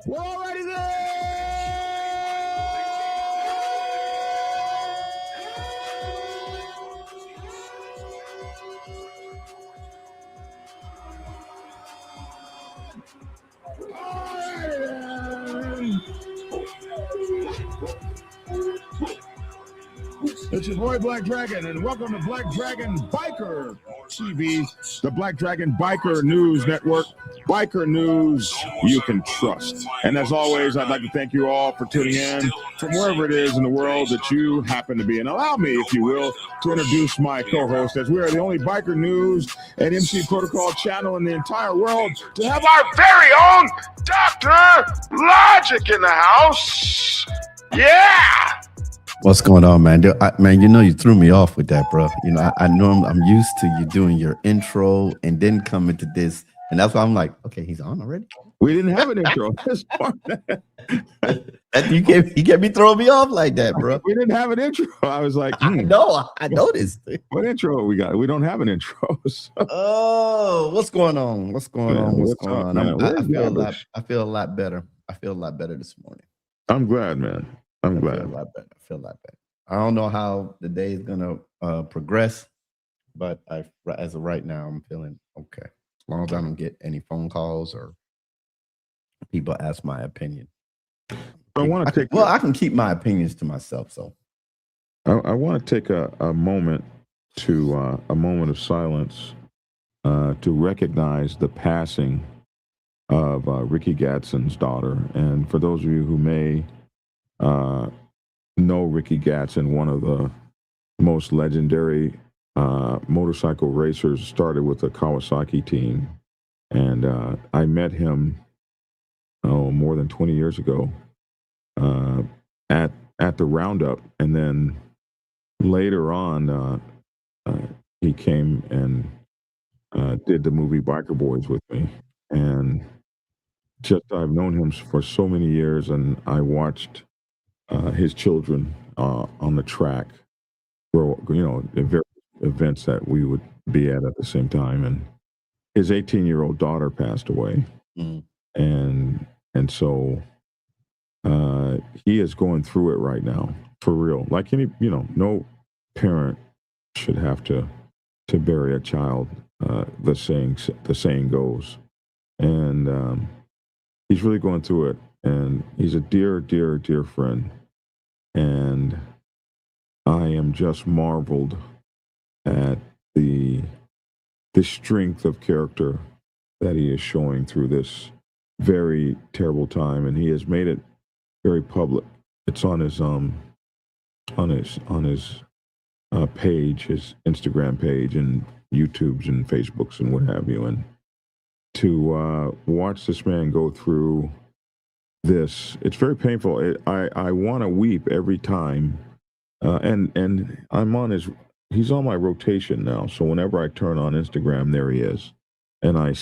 We're already there! It's your boy Black Dragon, and welcome to Black Dragon Biker TV, the Black Dragon Biker News Network. Biker news you can trust. And as always, I'd like to thank you all for tuning in from wherever it is in the world that you happen to be. And allow me, if you will, to introduce my co-host, as we are the only Biker News and MC Protocol channel in the entire world to have our very own Dr. Logic in the house. Yeah! What's going on, man? Man, you know you threw me off with that, bro. You know, I know I'm used to you doing your intro and then coming to this, and that's why I'm like, okay, he's on already. We didn't have an intro. You can't be throwing me off like that, bro. We didn't have an intro. I was like, I know this thing. What intro we got? We don't have an intro. So. Oh, what's going on? What's going on? I feel a lot better. I feel a lot better this morning. I'm glad, man. I'm glad. I feel a lot better. I don't know how the day is gonna progress, but as of right now, I'm feeling okay. As long as I don't get any phone calls or people ask my opinion. I can keep my opinions to myself. So I want to take a moment of silence to recognize the passing of Ricky Gadsden's daughter. And for those of you who may know Ricky Gadsden, one of the most legendary motorcycle racers, started with the Kawasaki team. And I met him more than 20 years ago at the Roundup. And then later on, he came and did the movie Biker Boys with me. And just I've known him for so many years, and I watched his children on the track, grow, the various events that we would be at the same time. And his 18-year-old daughter passed away, and so he is going through it right now, for real. Like any, no parent should have to bury a child. The saying goes, and he's really going through it. And he's a dear, dear, dear friend. And I am just marveled at the strength of character that he is showing through this very terrible time. And he has made it very public. It's on his page, his Instagram page, and YouTubes and Facebooks and what have you. And to watch this man go through this, it's very painful. I want to weep every time, and he's on my rotation now. So whenever I turn on Instagram, there he is, and I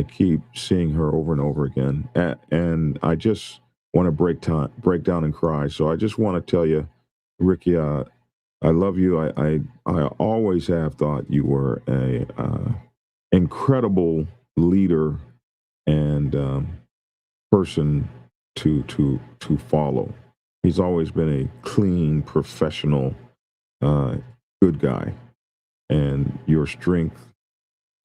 keep seeing her over and over again, and I just want to break down and cry. So I just want to tell you, Ricky, I love you. I always have thought you were a incredible leader and person to follow. He's always been a clean, professional, good guy. And your strength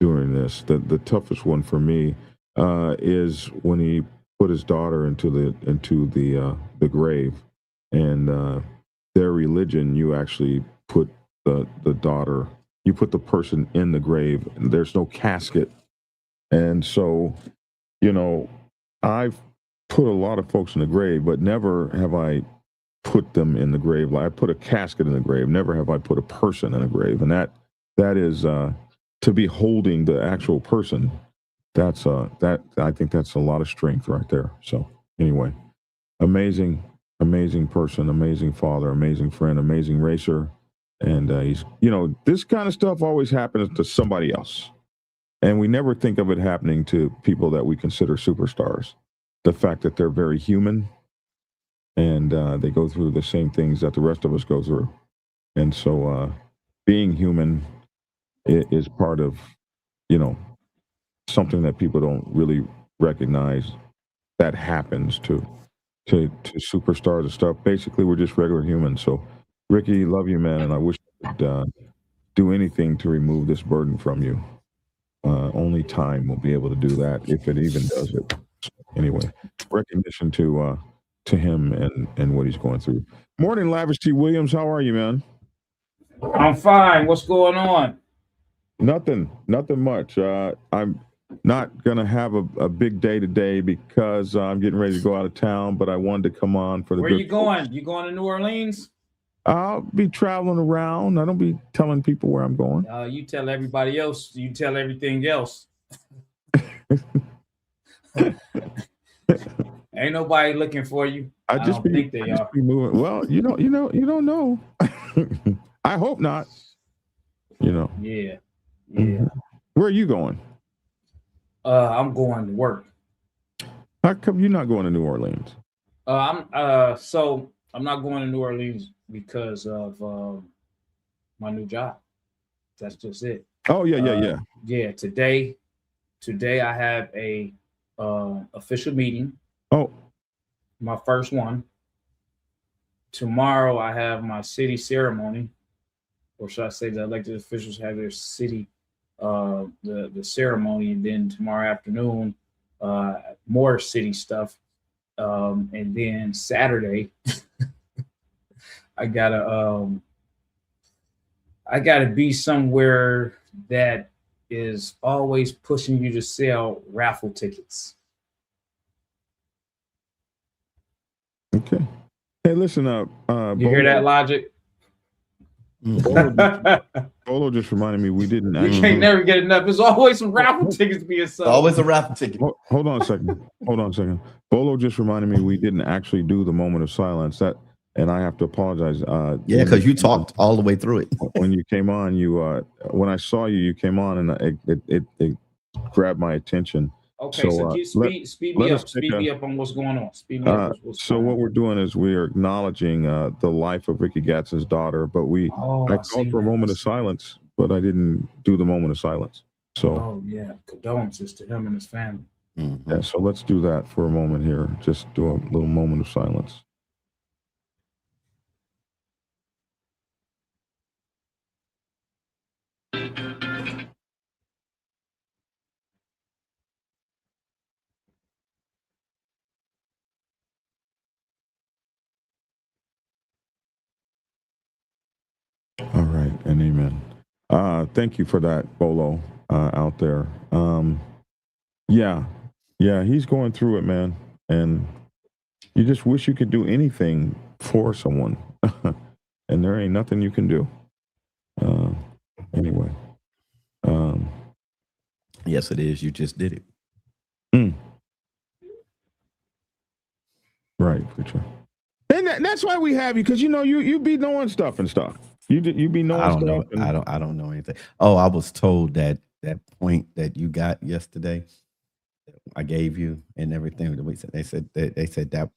during this, the toughest one for me, is when he put his daughter into the grave, and their religion, you actually put the daughter, you put the person in the grave, and there's no casket. And so, I've put a lot of folks in the grave, but never have I put them in the grave. Like I put a casket in the grave. Never have I put a person in a grave. And that is to be holding the actual person. That's I think that's a lot of strength right there. So anyway, amazing person, amazing father, amazing friend, amazing racer. And he's, this kind of stuff always happens to somebody else. And we never think of it happening to people that we consider superstars. The fact that they're very human and they go through the same things that the rest of us go through. And so being human is part of, something that people don't really recognize that happens to superstars and stuff. Basically, we're just regular humans. So, Ricky, love you, man, and I wish I could do anything to remove this burden from you. Only time will be able to do that, if it even does it. So, anyway, recognition to him and what he's going through. Morning, Lavish T. Williams. How are you, man? I'm fine. What's going on? Nothing much. I'm not going to have a big day today because I'm getting ready to go out of town, but I wanted to come on for the. Where you going? You going to New Orleans? I'll be traveling around. I don't be telling people where I'm going. You tell everybody else. You tell everything else. Ain't nobody looking for you. I don't think they are. Moving. Well, you don't know. I hope not. Yeah. Where are you going? I'm going to work. How come you're not going to New Orleans? I'm not going to New Orleans because of my new job. That's just it. Oh yeah. Yeah. Today I have a official meeting. Oh, my first one. Tomorrow I have my city ceremony, or should I say the elected officials have their city the ceremony, and then tomorrow afternoon more city stuff, and then Saturday I gotta be somewhere that is always pushing you to sell raffle tickets. Okay. Hey, listen up. You hear that logic? Bolo just reminded me we didn't. You can't never get enough. There's always some raffle tickets being sold. Always a raffle ticket. Hold on a second. Bolo just reminded me we didn't actually do the moment of silence. And I have to apologize. Yeah, because you talked all the way through it. When you came on, when I saw you came on, and it grabbed my attention. Okay, so speed me up on what's going on. Speed me up. What we're doing is we're acknowledging the life of Ricky Gadsden's daughter, but I called for a moment of silence, but I didn't do the moment of silence. So, condolences to him and his family. Mm-hmm. Yeah, so let's do that for a moment here. Just do a little moment of silence. All right, and amen. Thank you for that, Bolo, out there. Yeah, he's going through it, man. And you just wish you could do anything for someone. And there ain't nothing you can do. Anyway. Yes, it is. You just did it. Right, preacher. And that's why we have you, because you be knowing stuff and stuff. You be knowing stuff. I don't know anything. Oh, I was told that point that you got yesterday, I gave you and everything. They said that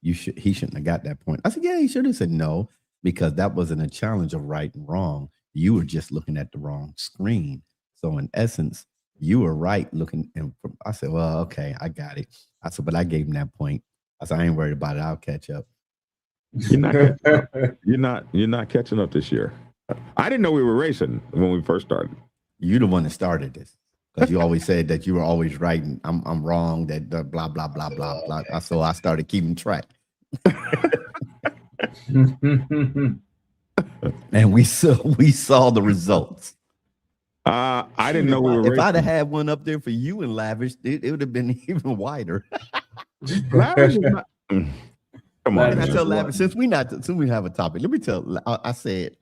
he shouldn't have got that point. I said, yeah, he should have said no, because that wasn't a challenge of right and wrong. You were just looking at the wrong screen. So in essence, you were right looking. And I said, well, okay, I got it. I said, but I gave him that point. I said, I ain't worried about it. I'll catch up. You're not catching up. You're not catching up this year. I didn't know we were racing when we first started. You're the one that started this, because you always said that you were always right and I'm wrong. That blah blah blah blah blah. So I started keeping track. And we saw the results. I didn't know we were racing. If I'd have had one up there for you and Lavish, it would have been even wider. Lavish is not. Come on, I tell Lavish, since we have a topic, let me tell. I said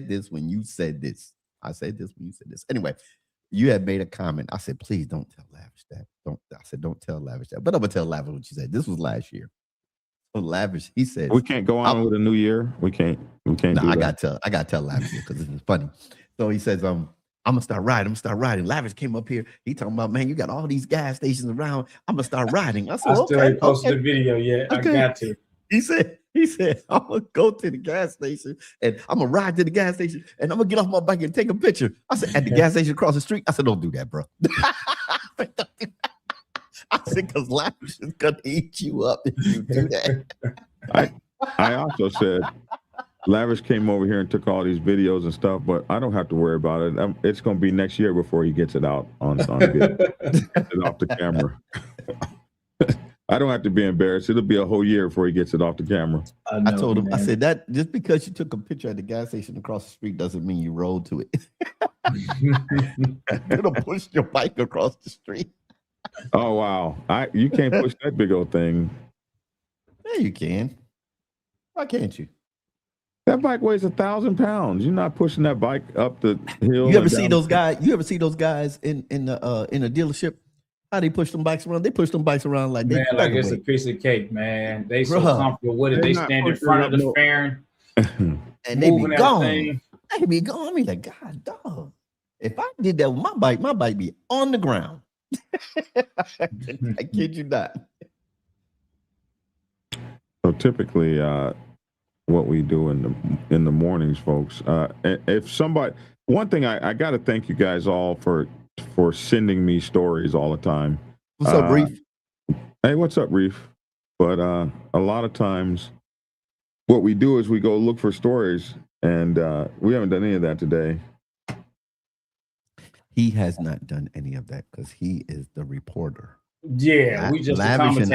this when you said this. I said this when you said this. Anyway, you had made a comment. I said, please don't tell Lavish that. Don't tell Lavish that. But I'm gonna tell Lavish what you said. This was last year. So Lavish, he said, we can't go on with a new year. We can't. No, I gotta tell Lavish because this is funny. So he says, I'm gonna start riding. Lavish came up here. He talking about, man, you got all these gas stations around. I'm gonna start riding. I said, I still ain't posted okay. the video yet. Okay. I got to. He said, I'm gonna go to the gas station and I'm gonna ride to the gas station and I'm gonna get off my bike and take a picture. I said, at the gas station across the street. I said, don't do that, bro. I said, because Lavish is gonna eat you up if you do that. I also said, Lavish came over here and took all these videos and stuff, but I don't have to worry about it. It's going to be next year before he gets it out on video, gets it off the camera. I don't have to be embarrassed. It'll be a whole year before he gets it off the camera. I told him, man. I said, that just because you took a picture at the gas station across the street doesn't mean you rode to it. It'll push your bike across the street. Oh, wow. You can't push that big old thing. Yeah, you can. Why can't you? That bike weighs 1,000 pounds. You're not pushing that bike up the hill. You ever see those guys? You ever see those guys in a dealership? How they push them bikes around? They push them bikes around like man, like it's a piece of cake, man. They so comfortable with it. They stand in front of the fairing and they be gone. They be gone. I mean, like, God, dog. If I did that with my bike be on the ground. I kid you not. So typically, what we do in the mornings, folks. If somebody, one thing I got to thank you guys all for sending me stories all the time. What's up, Reef? Hey, what's up, Reef? But a lot of times, what we do is we go look for stories, and we haven't done any of that today. He has not done any of that because he is the reporter. Yeah, we just Lavish and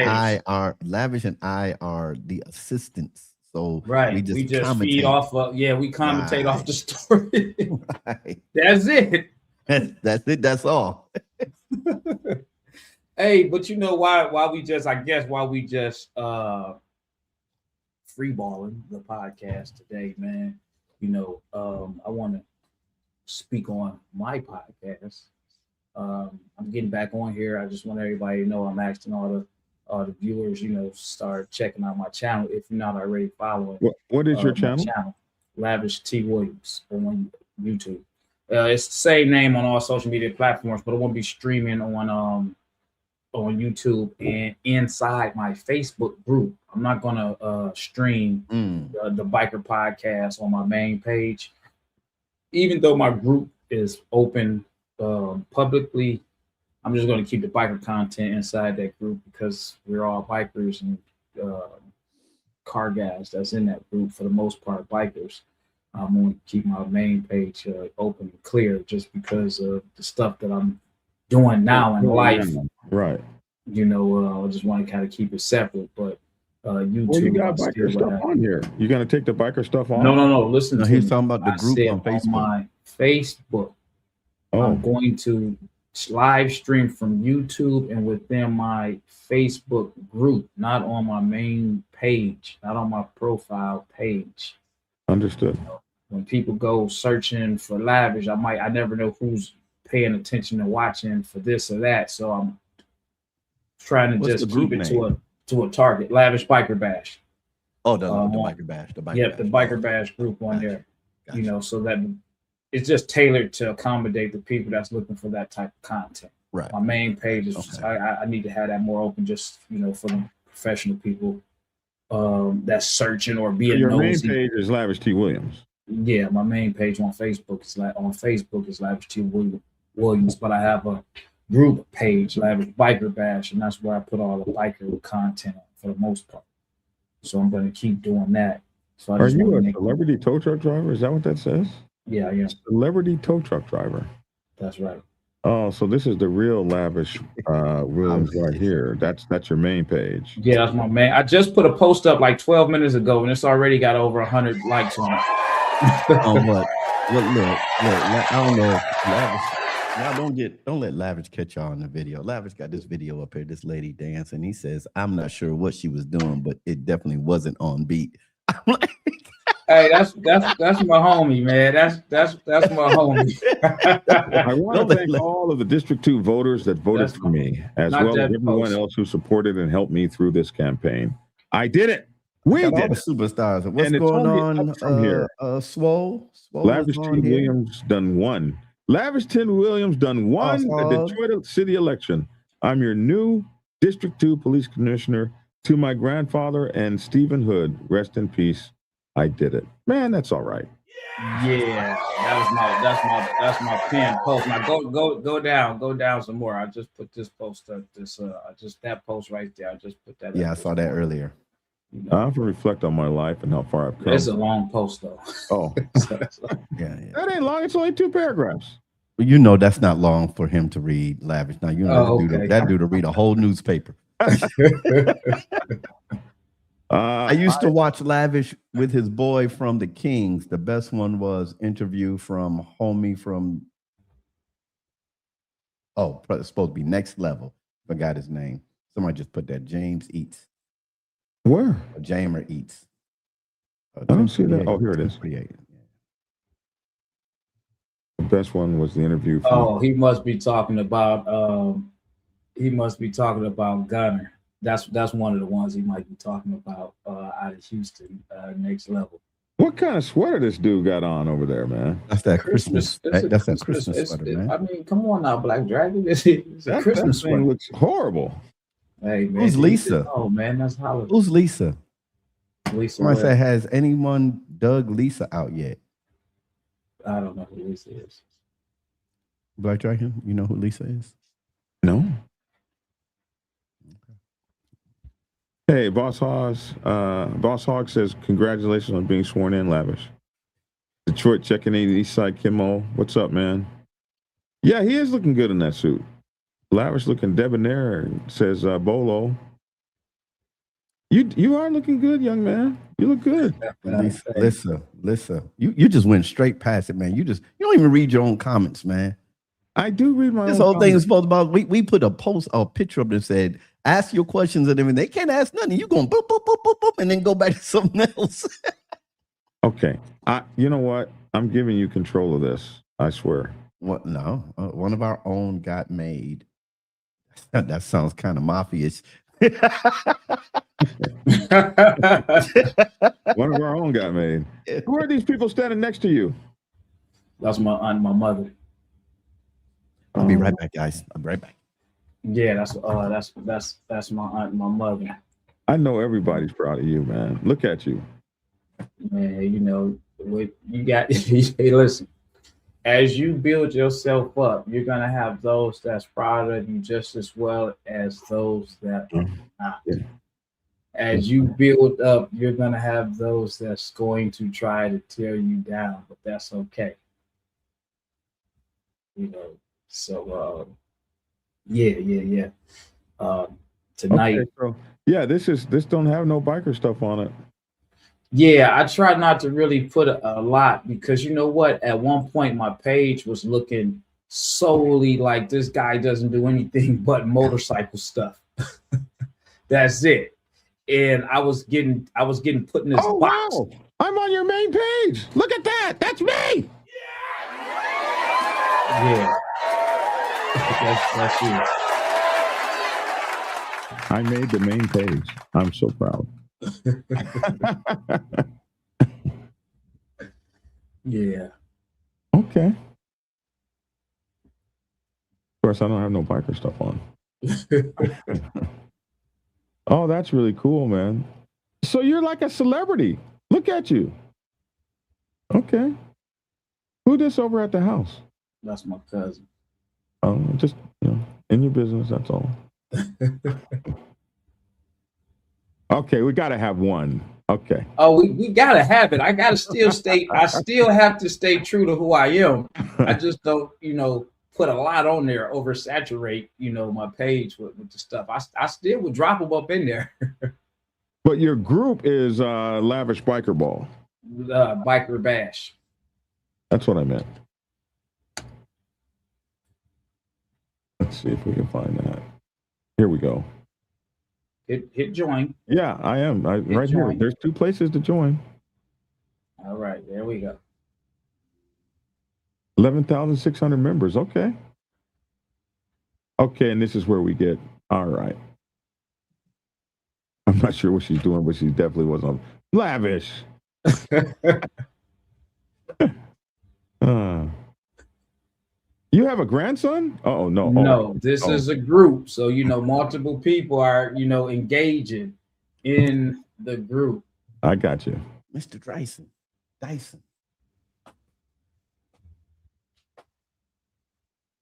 I are the assistants. So right, we just feed off of we commentate off the story. Right. That's it. That's it. That's all. Hey, but you know why we just freeballing the podcast today, man. You know, I want to speak on my podcast. I'm getting back on here. I just want everybody to know I'm asking all the viewers, you know, start checking out my channel if you're not already following. What is your channel? Lavish T Williams on YouTube. It's the same name on all social media platforms, but it won't be streaming on YouTube and inside my Facebook group. I'm not gonna stream the biker podcast on my main page, even though my group is open publicly. I'm just going to keep the biker content inside that group because we're all bikers and car guys that's in that group, for the most part, bikers. I'm going to keep my main page open and clear just because of the stuff that I'm doing now in life. Right. You know, I just want to kind of keep it separate, but YouTube. Well, you got biker stuff on here. You going to take the biker stuff off? No. Listen, to he's talking about the group on Facebook. On my Facebook. I'm going to live stream from YouTube and within my Facebook group, not on my main page, not on my profile page. Understood. You know, when people go searching for Lavish, I never know who's paying attention and watching for this or that. So I'm trying to just keep it to a target. Lavish Biker Bash. Oh, the Biker Bash. The Biker Bash group on there. Gotcha. You know, so that it's just tailored to accommodate the people that's looking for that type of content. Right. My main page is I need to have that more open, just, you know, for the professional people that's searching or being your nosy. Main page is Lavish T Williams. Yeah, my main page on Facebook is Lavish T Williams, but I have a group page, Lavish Biker Bash, and that's where I put all the biker content for the most part. So I'm going to keep doing that. So Are you a celebrity tow truck driver? Is that what that says? Yeah, yeah. Celebrity tow truck driver. That's right. Oh, so this is the real Lavish Williams right here. That's your main page. Yeah, that's my main. I just put a post up like 12 minutes ago, and it's already got over 100 likes on it. Look, I don't know. Lavish, don't let Lavish catch y'all on the video. Lavish got this video up here, this lady dancing. He says, I'm not sure what she was doing, but it definitely wasn't on beat. I'm like, hey, that's my homie, man. That's my homie. I want to thank all of the District 2 voters that voted for me, as well as everyone else who supported and helped me through this campaign. I did it. We did all the superstars. What's going on from here? Swole Lavish T Williams done won. Lavish T. Williams done won the Boss hog. Detroit City election. I'm your new District 2 police commissioner. To my grandfather and Stephen Hood, rest in peace. I did it. Man, that's all right. Yeah, that's my pinned post. Now go down some more. I just put this post up. Just that post right there. I just put that. Yeah, I up saw that earlier. You I know, have to reflect on my life and how far I've come. it's a long post though. Oh, Yeah. that ain't long. It's only 2 paragraphs. But you know that's not long for him to read, Lavish. Now you know okay. that dude to read a whole newspaper. I used to watch Lavish with his boy from the Kings. The best one was interview from homie from it's supposed to be Next Level. Forgot his name. Somebody just put that. James Eats. Where? Or Jamer Eats. I don't see that. Oh, here it is. The best one was the interview. He must be talking about Gunner. That's one of the ones he might be talking about out of Houston, Next Level. What kind of sweater this dude got on over there, man? That's that Christmas. That's that Christmas sweater, man. I mean, come on now, Black Dragon. It's a Christmas thing sweater. looks horrible. Hey, man. Who's Lisa? Oh man, that's holiday. Who's Lisa? Lisa. Somebody said, has anyone dug Lisa out yet? I don't know who Lisa is. Black Dragon, you know who Lisa is? No. Hey, Boss Hog says, congratulations on being sworn in, Lavish. Detroit checking in, East Side Kimmo. What's up, man? Yeah, he is looking good in that suit. Lavish looking debonair, says Bolo. You are looking good, young man. You look good. Lisa. You just went straight past it, man. You don't even read your own comments, man. I do read my this own whole comments. thing is supposed about we put a picture up that said, ask your questions and everything. They can't ask nothing. You going boop, boop, boop, boop, boop, and then go back to something else. Okay. You know what? I'm giving you control of this. I swear. What? No. One of our own got made. That sounds kind of mafia-ish. One of our own got made. Who are these people standing next to you? That's my aunt and my mother. I'll be right back, guys. I'll be right back. Yeah, that's my aunt and my mother. I know everybody's proud of you, man. Look at you. Man, you know what you got. Hey, listen. As you build yourself up, you're gonna have those that's proud of you just as well as those that are not. Yeah. As you build up, you're gonna have those that's going to try to tear you down, but that's okay. You know, so yeah. Tonight. Okay, so, yeah, this don't have no biker stuff on it. Yeah, I try not to really put a lot because you know what? At one point, my page was looking solely like this guy doesn't do anything but motorcycle stuff. That's it. And I was getting put in this box. Wow. I'm on your main page. Look at that. That's me. Yeah. That's you. I made the main page. I'm so proud. Yeah. Okay. Of course, I don't have no biker stuff on. Oh, that's really cool, man. So you're like a celebrity. Look at you. Okay. Who this over at the house? That's my cousin. Just in your business, that's all. Okay, we gotta have one. Okay. Oh, we gotta have it. I still have to stay true to who I am. I just don't, put a lot on there, oversaturate, my page with the stuff. I still would drop them up in there. But your group is Lavish Biker Ball. Biker Bash. That's what I meant. Let's see if we can find that. Here we go. Hit join. Yeah, I am. Right join. Here. There's 2 places to join. All right, there we go. 11,600 members. Okay. Okay, and this is where we get. All right. I'm not sure what she's doing, but she definitely was on Lavish. You have a grandson? Oh no. No, this Oh. is a group. So, multiple people are, engaging in the group. I got you. Mr. Dyson.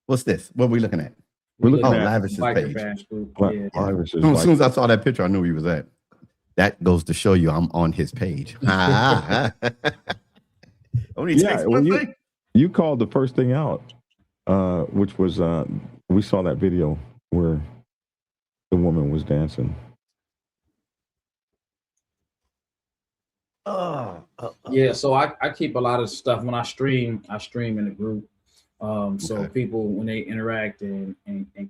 What's this? What are we looking at? We're looking at Lavish's page. Group. Yeah. As soon as I saw that picture, I knew he was at. That goes to show you I'm on his page. Only takes one thing. You called the first thing out, which was we saw that video where the woman was dancing. Yeah, so I keep a lot of stuff when I stream in a group. So people, when they interact and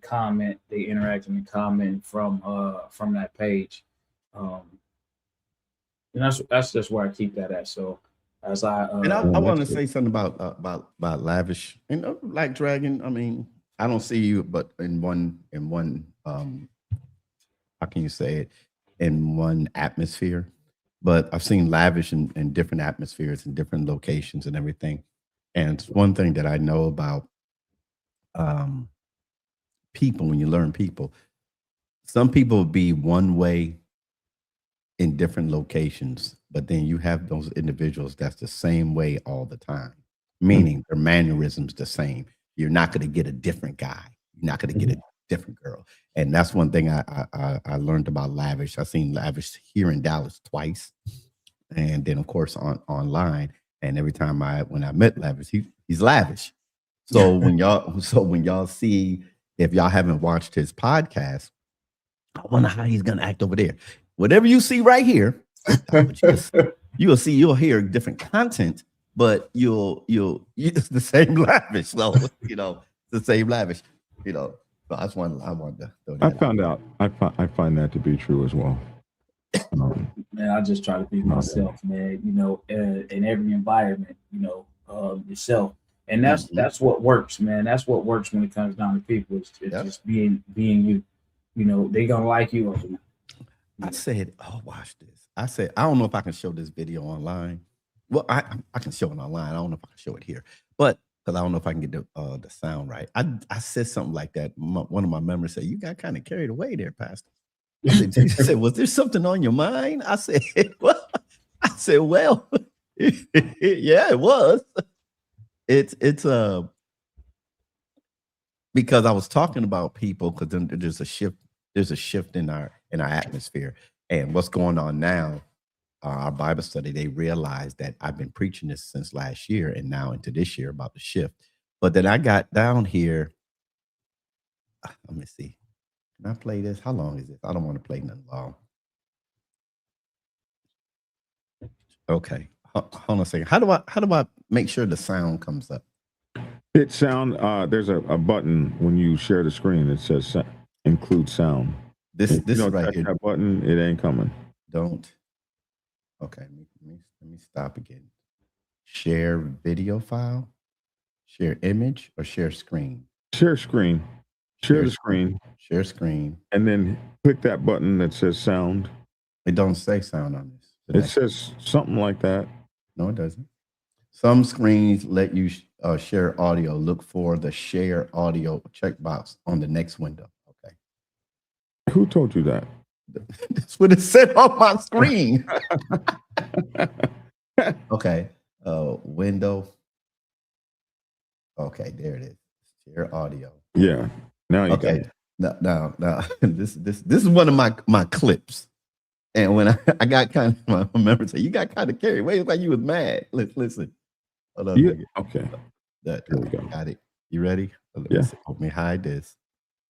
comment, they interact and comment from that page. And that's just where I keep that at. So as I want to say something about Lavish, like Dragon. I mean, I don't see you, but in one how can you say it, in one atmosphere. But I've seen Lavish in different atmospheres and different locations and everything. And it's one thing that I know about people, when you learn people, some people be one way in different locations, but then you have those individuals that's the same way all the time, meaning their mannerisms the same. You're not going to get a different guy. You're not going to get a different girl. And that's one thing I learned about Lavish. I've seen Lavish here in Dallas twice, and then of course online. And every time when I met Lavish, he's lavish. So when y'all see, if y'all haven't watched his podcast, I wonder how he's gonna act over there. Whatever you see right here, you'll hear different content, but it's the same Lavish. So the same Lavish. So that's one I wanted to. I found out. I find that to be true as well. Man, I just try to be myself, man. In every environment, yourself, and that's what works, man. That's what works when it comes down to people. It's just being you. They gonna like you. I said, watch this. I said, I don't know if I can show this video online. Well, I can show it online. I don't know if I can show it here, but because I don't know if I can get the sound right. I said something like that. One of my members said, "You got kind of carried away there, Pastor." He said, "Was there something on your mind?" I said, "Well, yeah, it was. It's because I was talking about people, because then there's a shift in our atmosphere, and what's going on now. Our Bible study, they realized that I've been preaching this since last year and now into this year about the shift. But then I got down here. Let me see. Can I play this? How long is this? I don't want to play nothing long. Okay. Hold on a second. How do I make sure the sound comes up? Hit sound. There's a button when you share the screen. It says include sound. This is right here. That button, it ain't coming. Don't. Okay, let me stop again. Share video file, share image, or share screen? Share screen. Share the screen. Share screen. And then click that button that says sound. It don't say sound on this. It says something like that. No, it doesn't. Some screens let you share audio. Look for the share audio checkbox on the next window. Okay. Who told you that? That's what it said on my screen. Okay. Window. Okay, there it is. Share audio. Yeah. Now you okay. Now this is one of my clips. And when I got kind of, my member said, "You got kind of carried away. It's like you was mad." Listen. Hold on. Yeah. Okay. There we go. Got it. You ready? Let me hide this.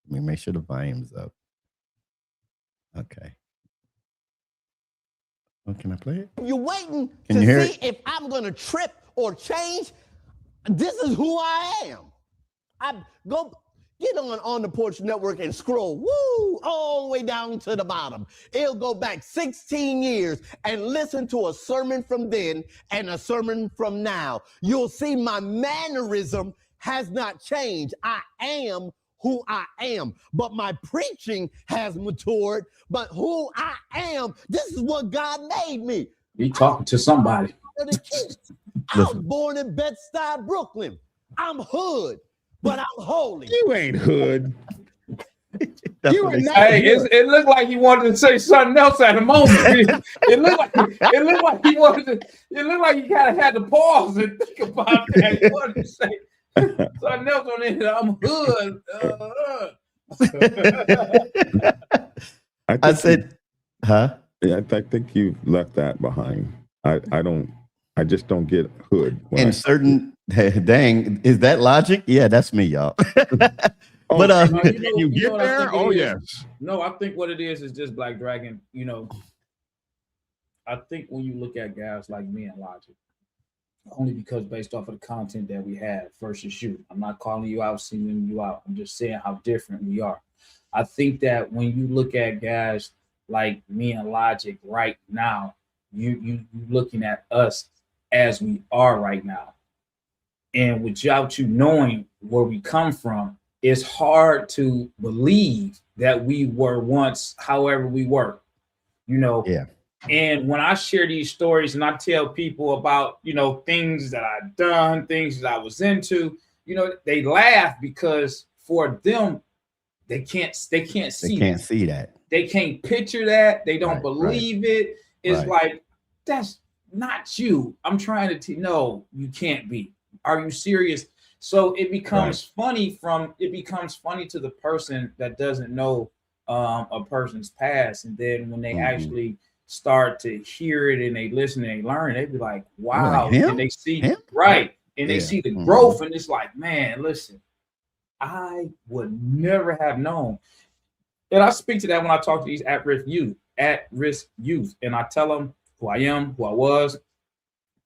Let me make sure the volume's up. Okay. Oh, can I play it? You're waiting to see if I'm going to trip or change. This is who I am. I go get on the Porch Network and scroll, all the way down to the bottom. It'll go back 16 years and listen to a sermon from then and a sermon from now. You'll see my mannerism has not changed. I am who I am, but my preaching has matured. But who I am, this is what God made me. You talking to somebody. I was born in Bed-Stuy, Brooklyn. I'm hood. but I'm holy. You ain't hood. That's You what are they not say. Hey, it looked like he wanted to say something else at the moment. It looked like he wanted to. It looked like he kind of had to pause and think about that. He wanted to say something else on it. I'm hood. I I think said, huh? I think you left that behind. I just don't get hood. When And certain, dang, is that logic? Yeah, that's me, y'all. Oh, But you you know get what I there? think it Oh, is? yes. No, I think what it is just Black Dragon. I think when you look at guys like me and Logic, only because based off of the content that we have versus you. I'm not calling you out, singling you out. I'm just saying how different we are. I think that when you look at guys like me and Logic right now, you looking at us as we are right now. And without you knowing where we come from, it's hard to believe that we were once however we were, yeah, And when I share these stories and I tell people about, things that I've done, things that I was into, they laugh because for them, they can't they see can't that. see that. They can't picture that. They don't Right, believe it. It's right. like, that's not you. I'm trying to no, you can't be. Are you serious? So it becomes funny to the person that doesn't know a person's past. And then when they actually start to hear it and they listen and they learn, they be like, wow. Like, him? And they see Him? right. And they Yeah. see the growth, and it's like, man, listen, I would never have known. And I speak to that when I talk to these at-risk youth, and I tell them who I am, who I was,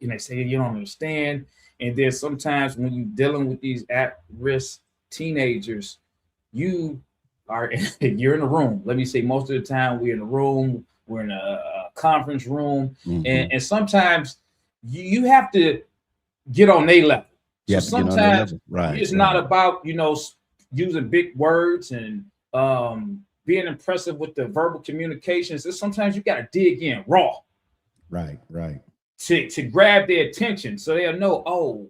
and they say you don't understand. And then sometimes when you're dealing with these at-risk teenagers, you're in a room. Let me say, most of the time we're in a room, we're in a conference room, and sometimes you have to get on their level. So sometimes it's not about using big words and being impressive with the verbal communications. It's sometimes you got to dig in raw. Right. To grab their attention so they'll know, oh,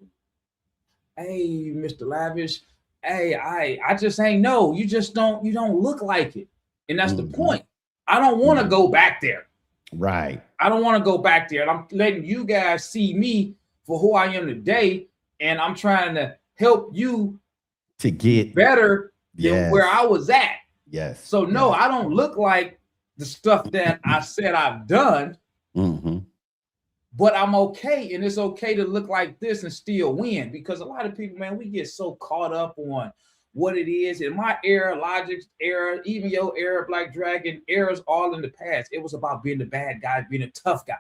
hey, Mr. Lavish, hey, I just ain't know. You don't look like it. And that's the point. I don't want to go back there. Right. I don't want to go back there. And I'm letting you guys see me for who I am today. And I'm trying to help you to get better than where I was at. Yes. So no, I don't look like the stuff that I said I've done. But I'm okay, and it's okay to look like this and still win, because a lot of people, man, we get so caught up on what it is. In my era, Logic's era, even your era, Black Dragon, era's all in the past. It was about being the bad guy, being a tough guy.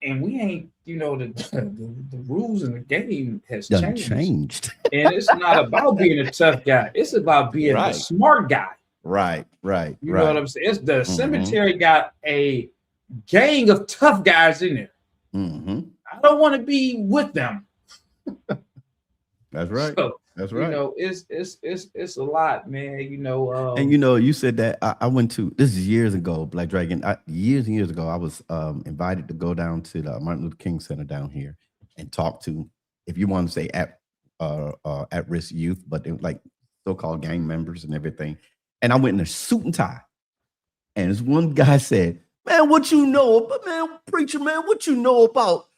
And we ain't, the rules in the game has changed. And it's not about being a tough guy. It's about being a smart guy. Right. You know what I'm saying? It's the cemetery got a gang of tough guys in there. I don't want to be with them. That's right. So, that's right. It's a lot, man. And you said that I went to, this is years ago, Black Dragon. Years and years ago, I was invited to go down to the Martin Luther King Center down here and talk to, if you want to say at-risk youth, but they were like so-called gang members and everything. And I went in a suit and tie. And this one guy said, man, what you know about, man, preacher, man, what you know about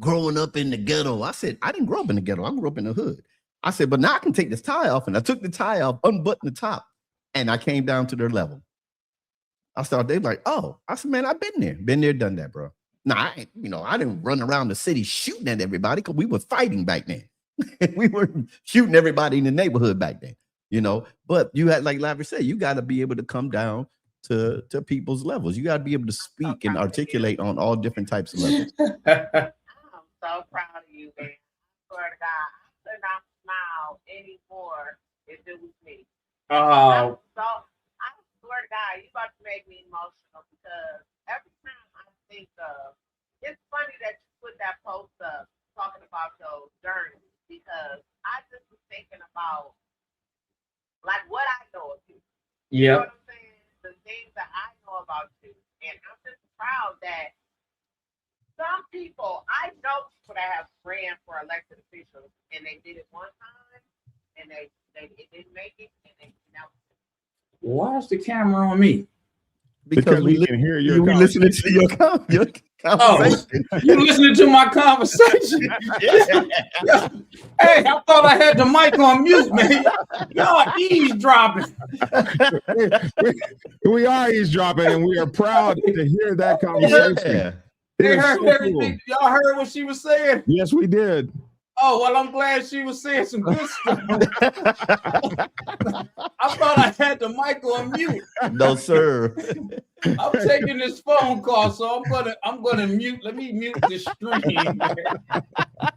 growing up in the ghetto? I said, I didn't grow up in the ghetto. I grew up in the hood. I said, but now I can take this tie off. And I took the tie off, unbuttoned the top, and I came down to their level. I started, they like, oh, I said, man, I've been there, done that, bro. Now, I didn't run around the city shooting at everybody because we were fighting back then. We were shooting everybody in the neighborhood back then, but you had, like Lavish said, you got to be able to come down to people's levels. You got to be able to speak and articulate on all different types of levels. I'm so proud of you, man. I swear to God, I could not smile anymore if it was me. I swear to God, you about to make me emotional, because every time I think of, it's funny that you put that post up talking about your journey, because I just was thinking about like what I know of you. You know what I'm saying? The things that I know about you. And I'm just proud that some people, I know people that have ran for elected officials, and they did it one time, and it didn't make it, and they announced it. Why is the camera on me? Because we can hear your we listening to your conversation. Oh, you listening to my conversation? Yeah. Hey, I thought I had the mic on mute, man. Y'all eavesdropping. We are eavesdropping, and we are proud to hear that conversation. They heard everything. Cool. Y'all heard what she was saying? Yes, we did. Oh, well, I'm glad she was saying some good stuff. I thought I had the mic on mute. No, sir. I'm taking this phone call, so I'm gonna mute. Let me mute this stream.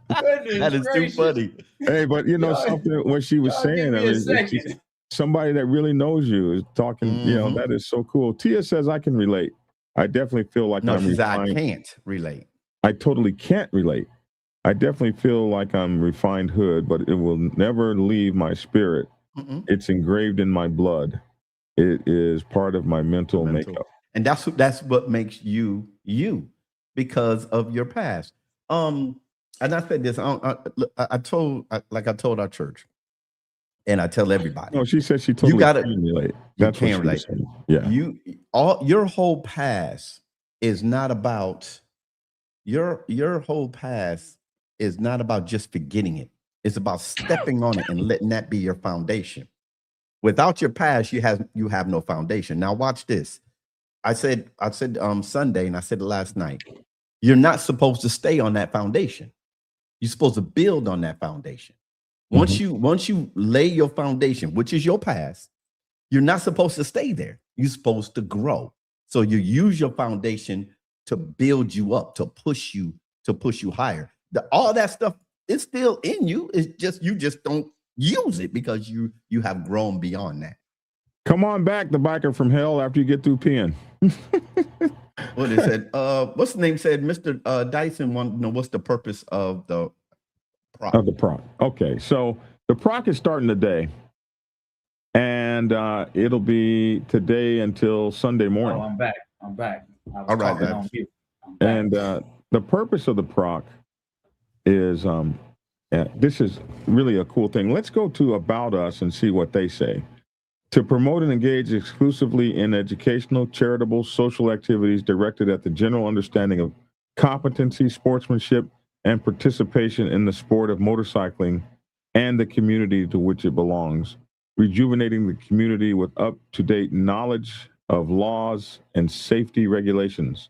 That is gracious. Too funny. Hey, but you know something, what she was saying, I mean, somebody that really knows you is talking, you know, that is so cool. Tia says I can relate. I definitely feel like I can't relate. I totally can't relate. I definitely feel like I'm refined hood, but it will never leave my spirit. It's engraved in my blood. It is part of my mental makeup. And that's what makes you you, because of your past. And I said this. I told our church, and I tell everybody. No, she said she totally can relate. That's what she relate. Yeah. Your whole past is not about your whole past is not about just forgetting it. It's about stepping on it and letting that be your foundation. Without your past, you have no foundation. Now watch this. I said Sunday, and I said it last night. You're not supposed to stay on that foundation. You're supposed to build on that foundation. Once you lay your foundation, which is your past, you're not supposed to stay there. You're supposed to grow. So you use your foundation to build you up, to push you higher. All that stuff is still in you. It's just you just don't use it because you have grown beyond that. Come on back, the biker from hell, after you get through peeing. What it said? What's the name? Said Mr. Dyson wanted to know what's the purpose of the PROC. Of the PROC. Okay, so the PROC is starting today, and it'll be today until Sunday morning. Oh, I'm back. All right, and the purpose of the PROC is this is really a cool thing. Let's go to About Us and see what they say. To promote and engage exclusively in educational, charitable, social activities directed at the general understanding of competency, sportsmanship, and participation in the sport of motorcycling and the community to which it belongs, rejuvenating the community with up-to-date knowledge of laws and safety regulations,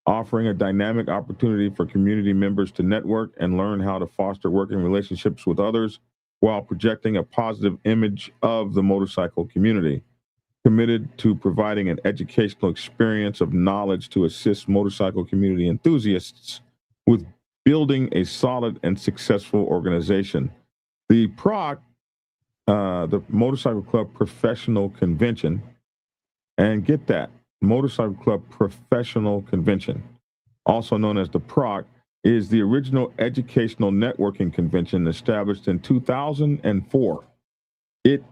offering a dynamic opportunity for community members to network and learn how to foster working relationships with others while projecting a positive image of the motorcycle community. Committed to providing an educational experience of knowledge to assist motorcycle community enthusiasts with building a solid and successful organization. The PROC, the Motorcycle Club Professional Convention, and get that, Motorcycle Club Professional Convention, also known as the PROC, is the original educational networking convention established in 2004. It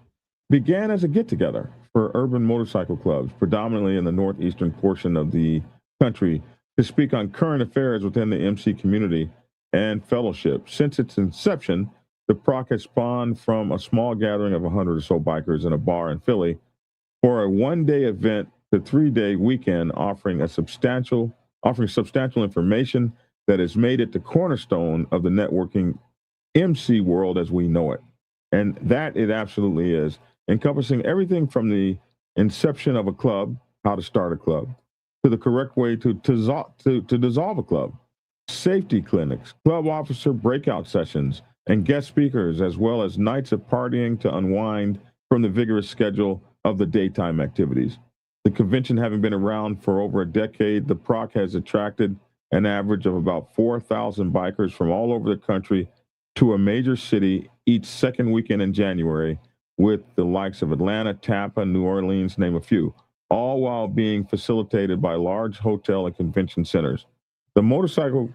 began as a get-together for urban motorcycle clubs, predominantly in the northeastern portion of the country, to speak on current affairs within the MC community and fellowship. Since its inception, the PROC has spawned from a small gathering of 100 or so bikers in a bar in Philly for a one-day event to 3-day weekend, offering substantial information that has made it the cornerstone of the networking MC world as we know it. And that it absolutely is, encompassing everything from the inception of a club, how to start a club, to the correct way to dissolve a club, safety clinics, club officer breakout sessions, and guest speakers, as well as nights of partying to unwind from the vigorous schedule of the daytime activities. The convention having been around for over a decade, the PROC has attracted an average of about 4,000 bikers from all over the country to a major city each second weekend in January, with the likes of Atlanta, Tampa, New Orleans, name a few, all while being facilitated by large hotel and convention centers. The Motorcycle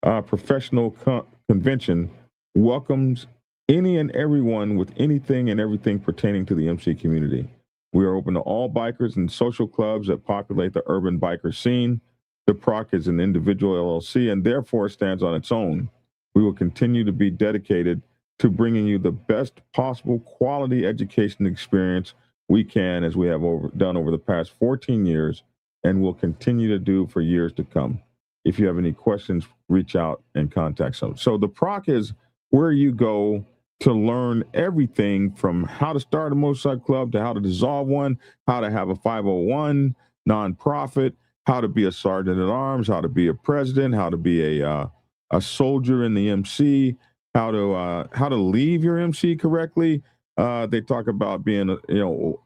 Professional Convention welcomes any and everyone with anything and everything pertaining to the MC community. We are open to all bikers and social clubs that populate the urban biker scene. The PROC is an individual LLC and therefore stands on its own. We will continue to be dedicated to bringing you the best possible quality education experience we can, as we have done over the past 14 years and will continue to do for years to come. If you have any questions, reach out and contact someone. So the PROC is where you go to learn everything from how to start a motorcycle club to how to dissolve one, how to have a 501 nonprofit, how to be a sergeant at arms, how to be a president, how to be a soldier in the MC, how to leave your MC correctly. They talk about being,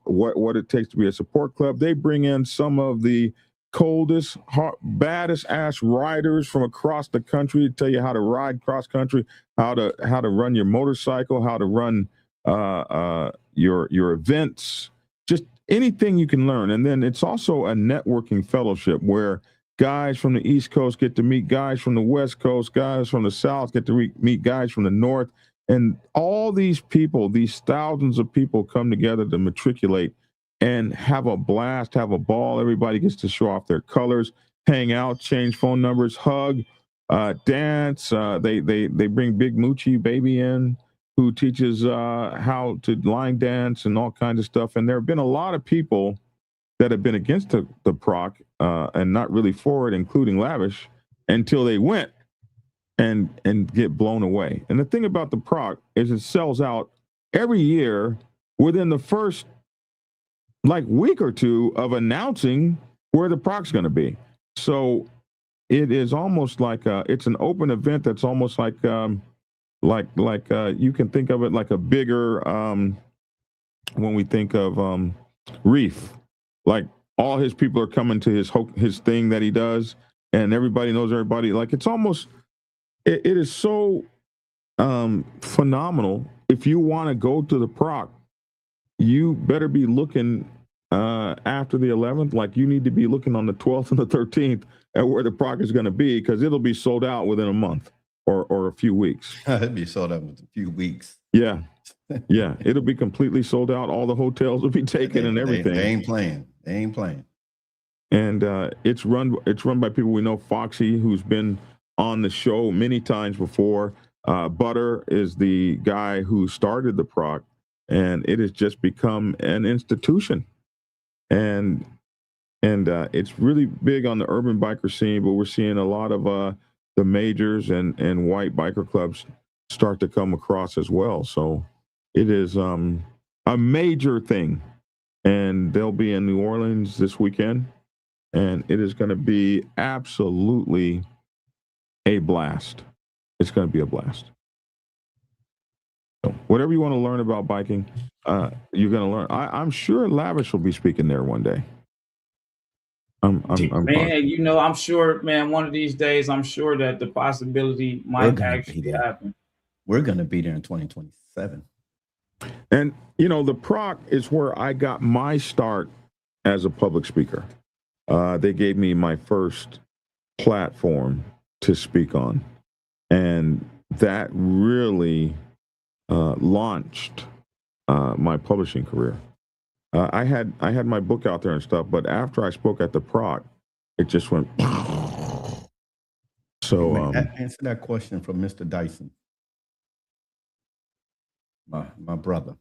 what it takes to be a support club. They bring in some of the coldest, baddest ass riders from across the country to tell you how to ride cross country, how to run your motorcycle, how to run your events, just anything you can learn. And then it's also a networking fellowship where guys from the East Coast get to meet guys from the West Coast, guys from the South get to meet guys from the North. And all these people, these thousands of people come together to matriculate and have a blast, have a ball. Everybody gets to show off their colors, hang out, change phone numbers, hug, dance. They bring Big Moochie Baby in, who teaches how to line dance and all kinds of stuff. And there have been a lot of people that have been against the PROC and not really for it, including Lavish, until they went and get blown away. And the thing about the PROC is it sells out every year within the first week or two of announcing where the PROC's going to be. So it is almost like it's an open event that's almost like you can think of it like a bigger when we think of Reef, like all his people are coming to his thing that he does, and everybody knows everybody. Like it's almost it is so phenomenal. If you want to go to the PROC, you better be looking after the 11th. Like you need to be looking on the 12th and the 13th at where the PROC is going to be, because it'll be sold out within a month or a few weeks. It'll be sold out within a few weeks. Yeah. Yeah. It'll be completely sold out. All the hotels will be taken and everything. They ain't playing. They ain't playing. And it's run by people we know. Foxy, who's been on the show many times before. Butter is the guy who started the PROC, and it has just become an institution. And it's really big on the urban biker scene, but we're seeing a lot of the majors and white biker clubs start to come across as well. So it is a major thing, and they'll be in New Orleans this weekend, and it is going to be absolutely a blast. It's going to be a blast. So whatever you want to learn about biking, you're going to learn. I'm sure Lavish will be speaking there one day. I'm I'm sure, man, one of these days, I'm sure that the possibility might actually happen. We're going to be there in 2027. And, the PROC is where I got my start as a public speaker. They gave me my first platform to speak on. And that really launched my publishing career. I had my book out there and stuff, but after I spoke at the PROC, it just went. So answer that question from Mr. Dyson, my brother.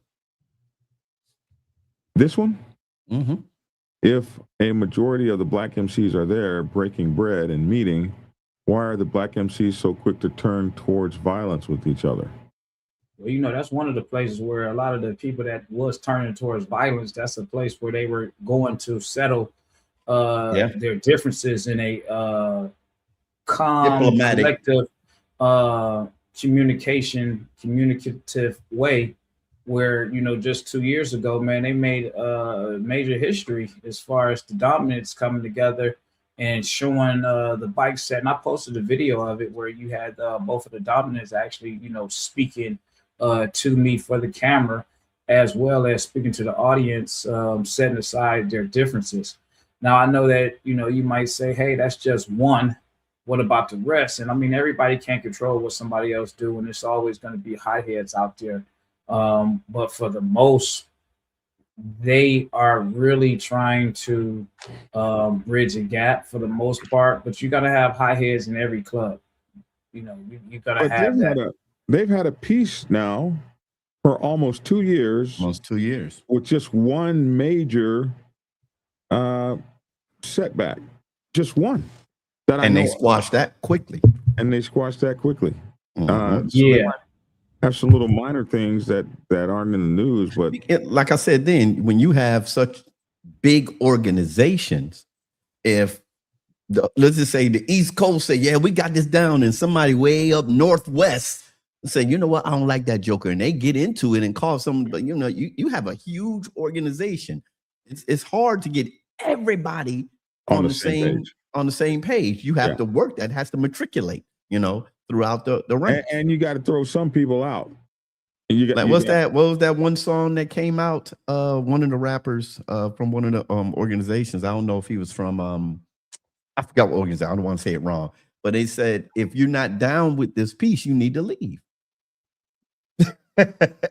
This one? Mm-hmm. If a majority of the black MCs are there breaking bread and meeting, why are the black MCs so quick to turn towards violence with each other? Well, that's one of the places where a lot of the people that was turning towards violence, that's a place where they were going to settle their differences in a calm, diplomatic, collective, communicative way, where, just 2 years ago, man, they made major history as far as the dominants coming together and showing the bike set. And I posted a video of it where you had both of the dominants actually, speaking to me for the camera, as well as speaking to the audience, setting aside their differences. Now, I know that, you might say, hey, that's just one. What about the rest? And I mean, everybody can't control what somebody else do, and there's always going to be hotheads out there. But for the most they are really trying to bridge a gap for the most part. But you got to have high heads in every club. You know, you got to But have that. they've had a piece now for almost 2 years. Almost 2 years. With just one major setback. Just one. And they squashed that quickly. So they might have some little minor things that aren't in the news, but like I said, then when you have such big organizations, if let's just say the East Coast say, yeah, we got this down, and somebody way up Northwest say, you know what, I don't like that joker, and they get into it and call someone, but you know, you have a huge organization. It's hard to get everybody on the same page. You have to work that has to matriculate, you know, throughout the ranks. And you got to throw some people out. What was that one song that came out? One of the rappers from one of the organizations. I don't know if he was from I forgot what organization. I don't want to say it wrong, but they said if you're not down with this piece, you need to leave.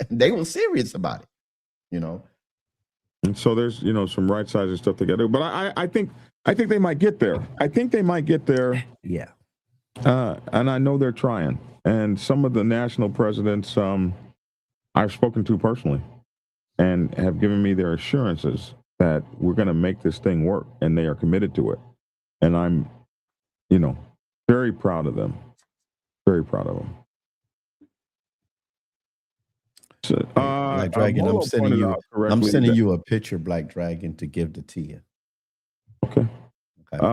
They were serious about it, you know. And so there's some right sizing stuff together, but I think they might get there. Yeah. And I know they're trying. And some of the national presidents I've spoken to personally and have given me their assurances that we're going to make this thing work, and they are committed to it. And I'm, very proud of them. Very proud of them. So, Black Dragon, I'm sending you a picture, Black Dragon, to give to Tia. Okay.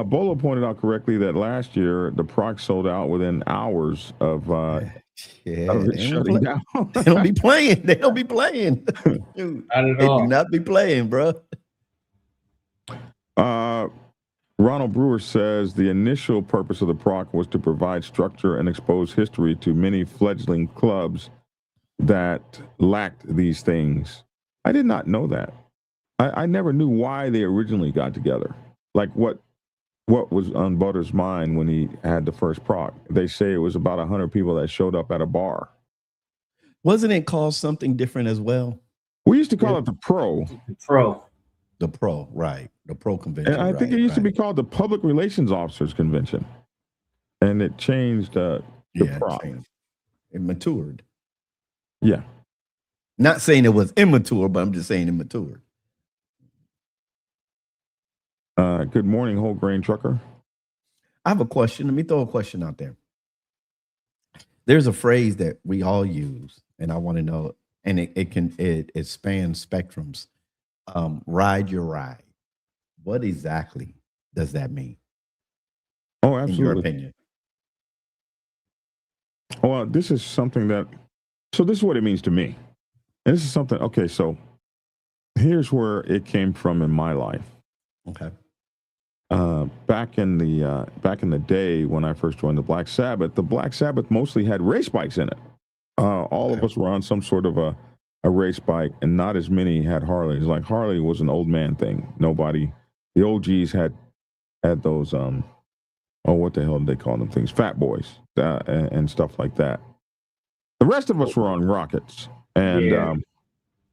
Bolo pointed out correctly that last year the PROC sold out within hours of shutting down. They don't be playing. They don't be playing. Dude, they do not be playing, bro. Ronald Brewer says the initial purpose of the PROC was to provide structure and expose history to many fledgling clubs that lacked these things. I did not know that. I never knew why they originally got together. Like what was on Butter's mind when he had the first PROC? They say it was about 100 people that showed up at a bar. Wasn't it called something different as well? We used to call it the PRO. The PRO, right. The PRO convention. And I think it used to be called the Public Relations Officers Convention. And it changed to PROC. It matured. Yeah. Not saying it was immature, but I'm just saying it matured. Good morning, whole grain trucker. I have a question. Let me throw a question out there. There's a phrase that we all use, and I want to know, and it spans spectrums. Ride your ride. What exactly does that mean? Oh, absolutely. In your opinion. Well, this is something so this is what it means to me. And this is something, okay, so here's where it came from in my life. Okay. Back in the day when I first joined the Black Sabbath mostly had race bikes in it. All of us were on some sort of a race bike, and not as many had Harleys. Like Harley was an old man thing. The OGs had those what the hell did they call them things? Fat boys and stuff like that. The rest of us were on rockets, and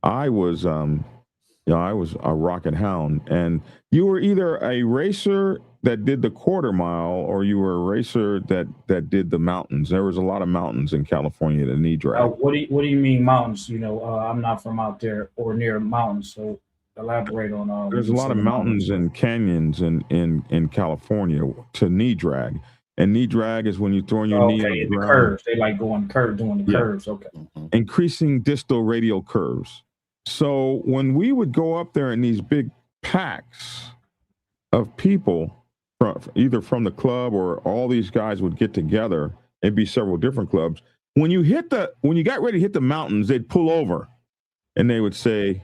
I was a rocket hound, and you were either a racer that did the quarter mile or you were a racer that did the mountains. There was a lot of mountains in California to knee drag. What do you mean mountains? I'm not from out there or near mountains, so elaborate on. There's a lot of mountains and canyons in California to knee drag. And knee drag is when you throw your knee on the ground. Curves. They like doing the curves. Okay. Increasing distal radial curves. So when we would go up there in these big packs of people, either from the club or all these guys would get together, it'd be several different clubs. When you got ready to hit the mountains, they'd pull over and they would say,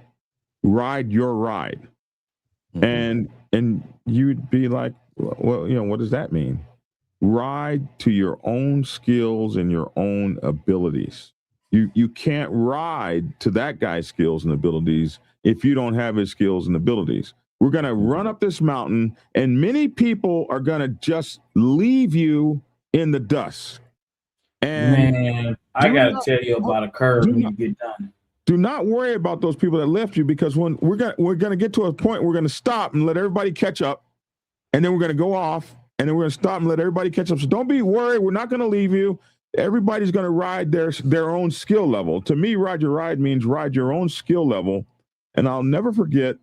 "Ride your ride." And you'd be like, well, what does that mean? Ride to your own skills and your own abilities. You can't ride to that guy's skills and abilities if you don't have his skills and abilities. We're going to run up this mountain, and many people are going to just leave you in the dust. And man, I got to tell you about a curve when you get done. Do not worry about those people that left you, because when we're gonna get to a point, we're gonna stop and let everybody catch up, and then we're gonna go off, and then we're gonna stop and let everybody catch up. So don't be worried. We're not gonna leave you. Everybody's gonna ride their own skill level. To me, ride your ride means ride your own skill level. And I'll never forget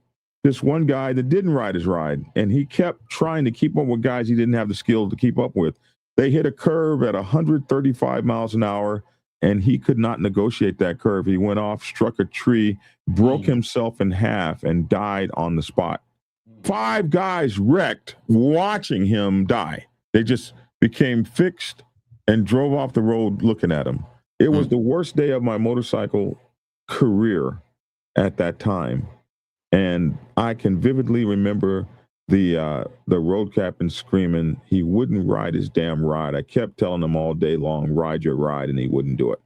this one guy that didn't ride his ride, and he kept trying to keep up with guys he didn't have the skill to keep up with. They hit a curve at 135 miles an hour, and he could not negotiate that curve. He went off, struck a tree, broke himself in half, and died on the spot. 5 guys wrecked watching him die. They just became fixed and drove off the road looking at him. It was the worst day of my motorcycle career at that time. And I can vividly remember the road captain screaming he wouldn't ride his damn ride. I kept telling him all day long, ride your ride, and he wouldn't do it.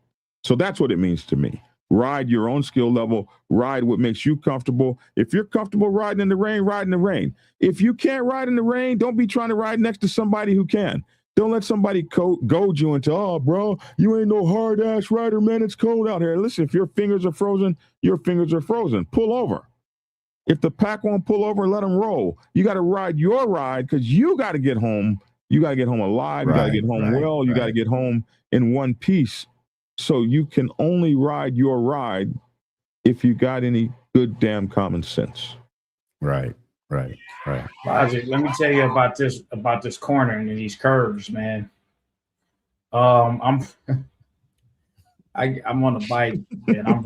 So that's what it means to me. Ride your own skill level, ride what makes you comfortable. If you're comfortable riding in the rain, ride in the rain. If you can't ride in the rain, don't be trying to ride next to somebody who can. Don't let somebody goad you into, oh, bro, you ain't no hard-ass rider, man. It's cold out here. Listen, if your fingers are frozen, your fingers are frozen. Pull over. If the pack won't pull over, let them roll. You got to ride your ride, because you got to get home. You got to get home alive. You got to get home well. You got to get home in one piece. So you can only ride your ride if you got any good damn common sense. Right. Logic, let me tell you about this cornering and these curves, man. I'm on a bike and I'm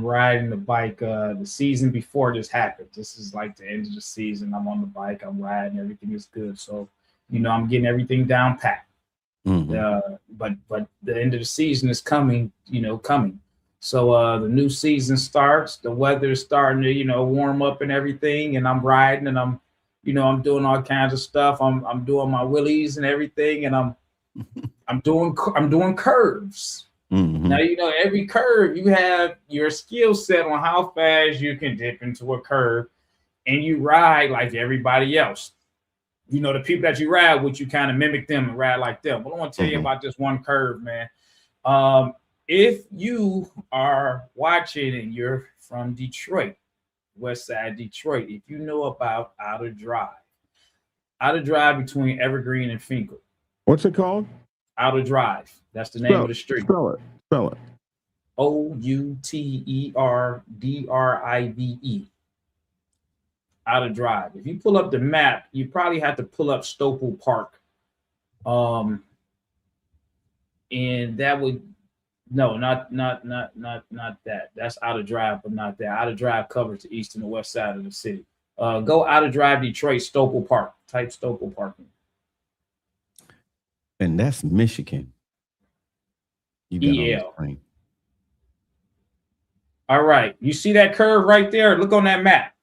riding the bike the season before this happened. This is like the end of the season. I'm on the bike, I'm riding, everything is good. So, I'm getting everything down pat. But the end of the season is coming. So the new season starts, the weather is starting to, warm up and everything, and I'm riding and I'm doing all kinds of stuff. I'm doing my wheelies and everything, and I'm doing curves. Now, every curve you have your skill set on how fast you can dip into a curve, and you ride like everybody else. The people that you ride with, you kind of mimic them and ride like them. But I want to tell you about this one curve, man. If you are watching and you're from Detroit, West Side Detroit, if you know about Outer Drive between Evergreen and Finkel. What's it called? Outer Drive. That's the name of the street. Spell it. Outerdrive. Outer Drive. If you pull up the map, you probably have to pull up Stopel Park. And that would not that. That's Outer Drive, but not that. Outer Drive covers the east and the west side of the city. Go Outer Drive, Detroit, Stopel Park. Type Stopel Park. And that's Michigan. EL. All right. You see that curve right there? Look on that map.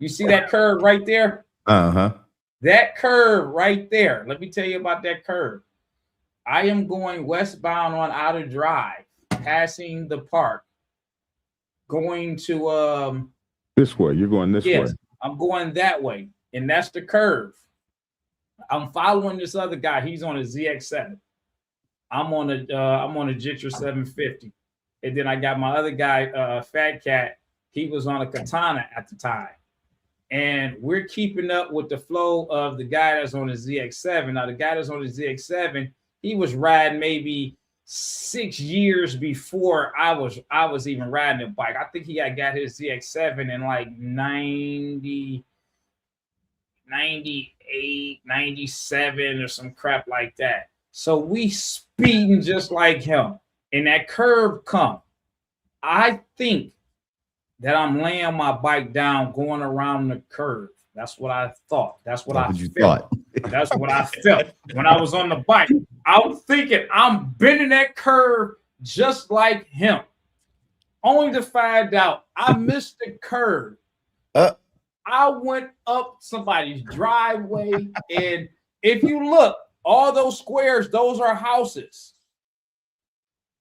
You see that curve right there? That curve right there. Let me tell you about that curve. I am going westbound on Outer Drive, passing the park, going to this way. You're going this way. I'm going that way, and that's the curve. I'm following this other guy. He's on a ZX7. I'm on a Jitra 750, and then I got my other guy, Fat Cat. He was on a Katana at the time, and we're keeping up with the flow of the guy that's on the ZX7. Now, the guy that's on the ZX7, he was riding maybe 6 years before I was even riding a bike. I think he got his ZX7 in like 90, 98, 97 or some crap like that. So we speeding just like him. And that curve come. I think that I'm laying my bike down going around the curve. That's what I thought. That's what I felt. That's what I felt when I was on the bike. I was thinking I'm bending that curve just like him. Only to find out I missed the curve. I went up somebody's driveway, and if you look, all those squares, those are houses.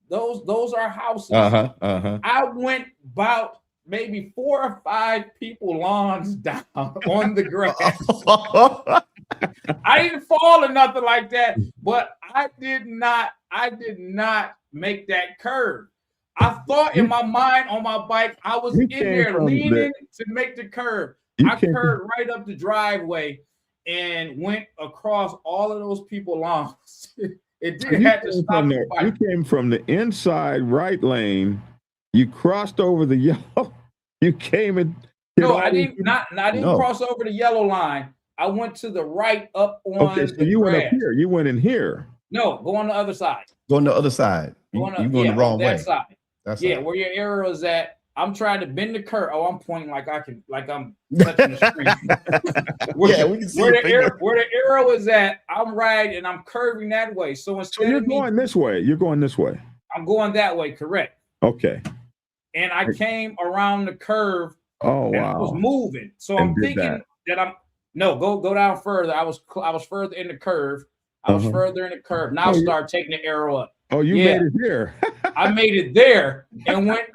Those are houses. I went about maybe 4 or 5 people lawns down on the grass. I didn't fall or nothing like that, but I did not make that curve. I thought in my mind on my bike, I was in there leaning to make the curve. I curved right up the driveway and went across all of those people's lawns. It didn't have to stop the bike. You came from the inside right lane. You crossed over the yellow. You came and no, I didn't cross over the yellow line. I went to the right up on. Okay, so you went up here. You went in here. No, go on the other side. Go on the other side. You're going the wrong way. Side. Where your arrow is at. I'm trying to bend the curve. Oh, I'm pointing like I'm touching the screen. We can see where the arrow is at. I'm riding and I'm curving that way. So instead you're going this way. You're going this way. I'm going that way. Correct. Okay. And I came around the curve. Oh wow! I was moving. So I'm thinking that go down further. I was further in the curve. I was further in the curve. Now start taking the arrow up. Oh, you made it here. I made it there and went.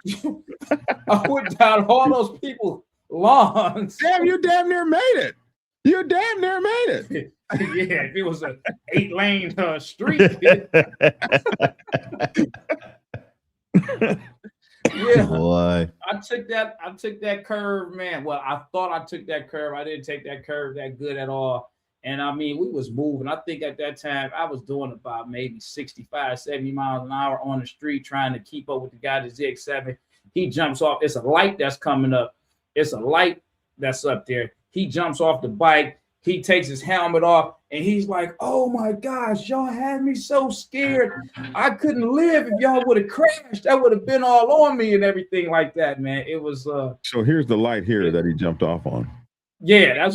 I went down all those people's lawns. Damn, you damn near made it. You damn near made it. Yeah, if it was an 8-lane street. Yeah, boy. I took that curve, man. Well, I thought I took that curve. I didn't take that curve that good at all. And I mean, we was moving. I think at that time I was doing about maybe 65, 70 miles an hour on the street trying to keep up with the guy, the ZX7. He jumps off. It's a light that's coming up. It's a light that's up there. He jumps off the bike. He takes his helmet off and he's like, oh my gosh, y'all had me so scared. I couldn't live if y'all would have crashed. That would have been all on me and everything like that, man. It was so here's the light here that he jumped off on. Yeah,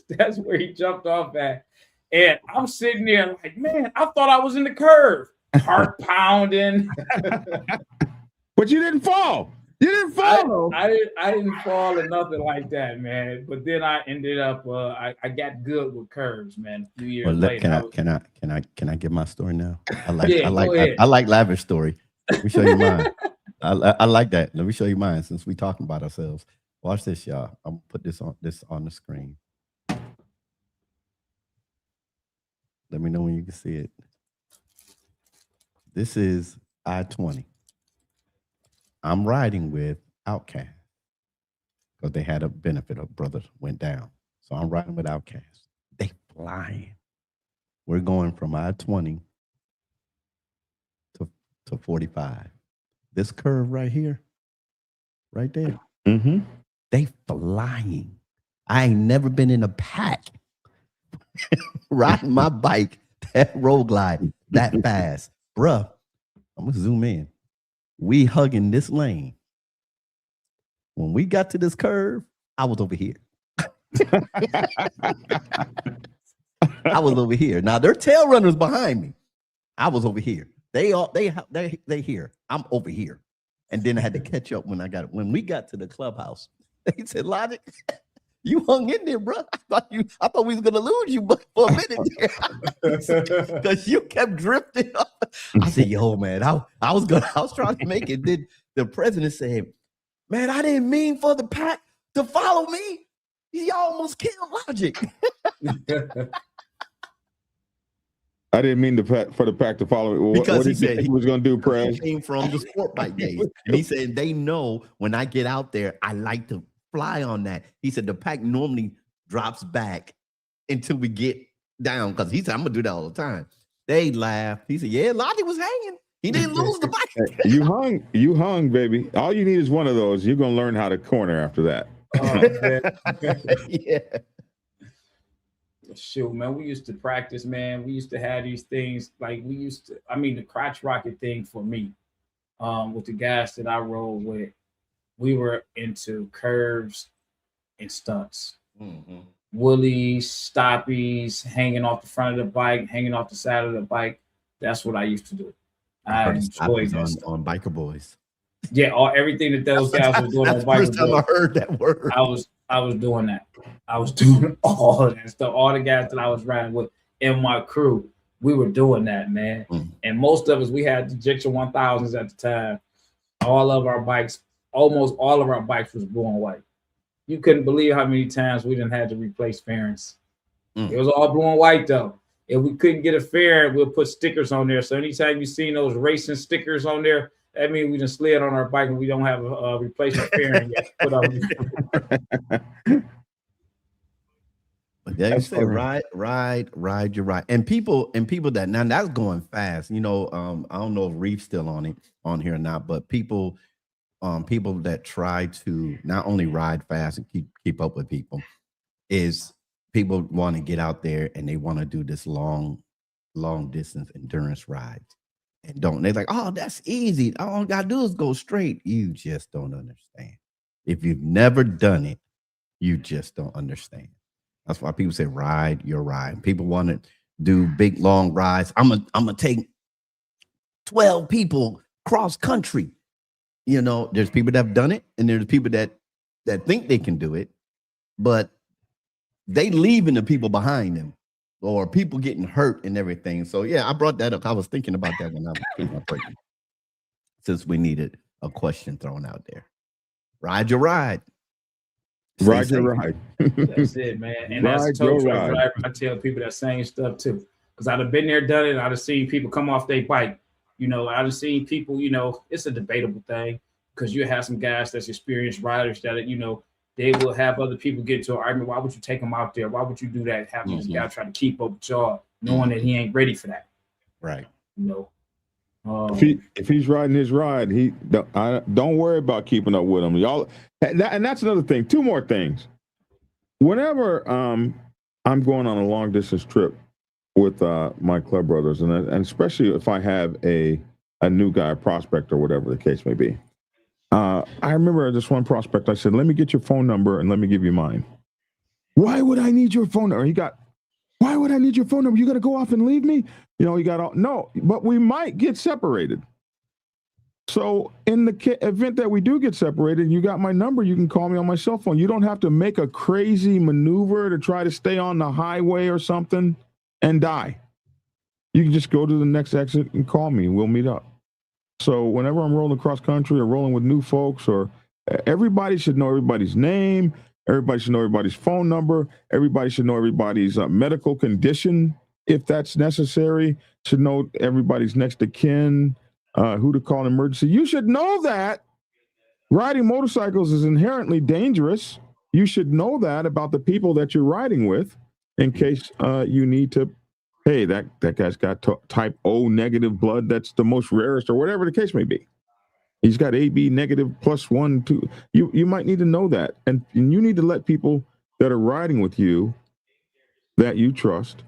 that's where he jumped off at. And I'm sitting there like, man, I thought I was in the curve. Heart pounding. But you didn't fall. You didn't fall. I didn't fall or nothing like that, man. But then I ended up I got good with curves, man. A few years later. Can I get my story now? I like Lavish story. Let me show you mine. I like that. Let me show you mine since we talking about ourselves. Watch this, y'all. I'm gonna put this on the screen. Let me know when you can see it. This is I-20. I'm riding with Outcast because they had a benefit. A brother went down. So I'm riding with Outcast. They flying. We're going from I-20 to 45. This curve right here, right there. Mm-hmm. They flying. I ain't never been in a pack riding my bike that road glide that fast. Bruh, I'm gonna zoom in. We hugging this lane. When we got to this curve, I was over here. I was over here. Now their tail runners behind me. I was over here. They here. I'm over here. And then I had to catch up when we got to the clubhouse. They said, Logic, you hung in there, bro. I thought we was gonna lose you for a minute there. Because you kept drifting up. I said, yo, man, I was trying to make it. Then the president said, man, I didn't mean for the pack to follow me. He almost killed Logic. I didn't mean for the pack to follow me. Because what he said he was going to do, Prez? He came from the sport bike days. And he said, they know when I get out there, I like to fly on that. He said, the pack normally drops back until we get down. Because he said, I'm going to do that all the time. They laughed. He said, yeah, Logic was hanging. He didn't lose the bike. You hung, baby. All you need is one of those. You're going to learn how to corner after that. Yeah. Shoot, man, we used to practice, man. We used to have these things like the crotch rocket thing for me, with the guys that I rode with, we were into curves and stunts. Mm-hmm. Woolies, stoppies, hanging off the front of the bike, hanging off the side of the bike. That's what I used to do. I enjoyed that on Biker Boys. Yeah, everything that those guys were doing on Biker Boys. First time I heard that word. I was doing that. I was doing all of that stuff. All the guys that I was riding with in my crew, we were doing that, man. Mm. And most of us, we had Ejection 1000s at the time. Almost all of our bikes was blue and white. You couldn't believe how many times we didn't have to replace fairings. Mm. It was all blue and white though. If we couldn't get a fairing, we'll put stickers on there. So anytime you seen those racing stickers on there, That means we just slid on our bike and we don't have a replacement fairing yet. Put on. But yeah, you say ride your ride. And people that now that's going fast. You know, I don't know if Reef's still on here or not, but people that try to not only ride fast and keep up with people, is people want to get out there and they want to do this long distance endurance rides. And they're like, oh, that's easy. All I gotta do is go straight. You just don't understand. If you've never done it, you just don't understand. That's why people say ride your ride. People want to do big long rides. I'm gonna take 12 people cross country. You know, there's people that have done it, and there's people that think they can do it, but they leaving the people behind them, or people getting hurt and everything. So yeah, I brought that up. I was thinking about that when I was doing my break, since we needed a question thrown out there. Ride your ride. Ride your ride. That's it, man. And that's a tow truck driver. I tell people that same stuff too, because I've been there, done it. I've seen people come off their bike. You know, I've seen people. You know, it's a debatable thing because you have some guys that's experienced riders that they will have other people get into an argument. Why would you take him out there? Why would you do that? Having this guy trying to keep up with y'all, knowing that he ain't ready for that. Right. You know. If he's riding his ride, don't worry about keeping up with him, y'all. And that's another thing. Two more things. Whenever I'm going on a long distance trip with my club brothers, and especially if I have a new guy, a prospect, or whatever the case may be, I remember this one prospect. I said, "Let me get your phone number and let me give you mine." Why would I need your phone number? Why would I need your phone number? You got to go off and leave me? No, but we might get separated. So in the event that we do get separated, you got my number. You can call me on my cell phone. You don't have to make a crazy maneuver to try to stay on the highway or something and die. You can just go to the next exit and call me. We'll meet up. So whenever I'm rolling across country or rolling with new folks, or everybody should know everybody's name. Everybody should know everybody's phone number. Everybody should know everybody's medical condition, if that's necessary. Should know everybody's next of kin, who to call an emergency. You should know that. Riding motorcycles is inherently dangerous. You should know that about the people that you're riding with, in case you need to. Hey, that guy's got type O negative blood. That's the most rarest, or whatever the case may be. He's got AB negative +1, 2. You might need to know that. And you need to let people that are riding with you that you trust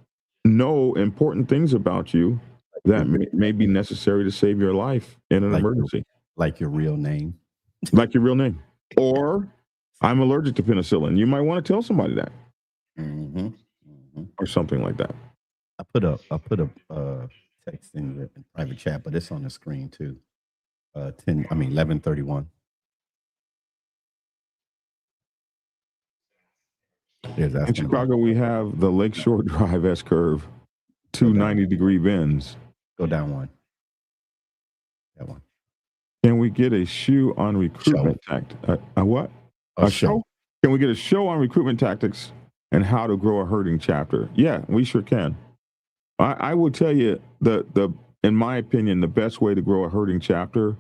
know important things about you that may be necessary to save your life in an emergency. Like your real name. Like your real name. Or, I'm allergic to penicillin. You might want to tell somebody that. Or something like that. I put a text in the private chat, but it's on the screen too. 11:31. In Chicago, we have the Lakeshore Drive S curve, 2 90-degree bends. Go down one. That one. Can we get a shoe on recruitment tactics? What? A show? Can we get a show on recruitment tactics and how to grow a herding chapter? Yeah, we sure can. I will tell you in my opinion, the best way to grow a herding chapter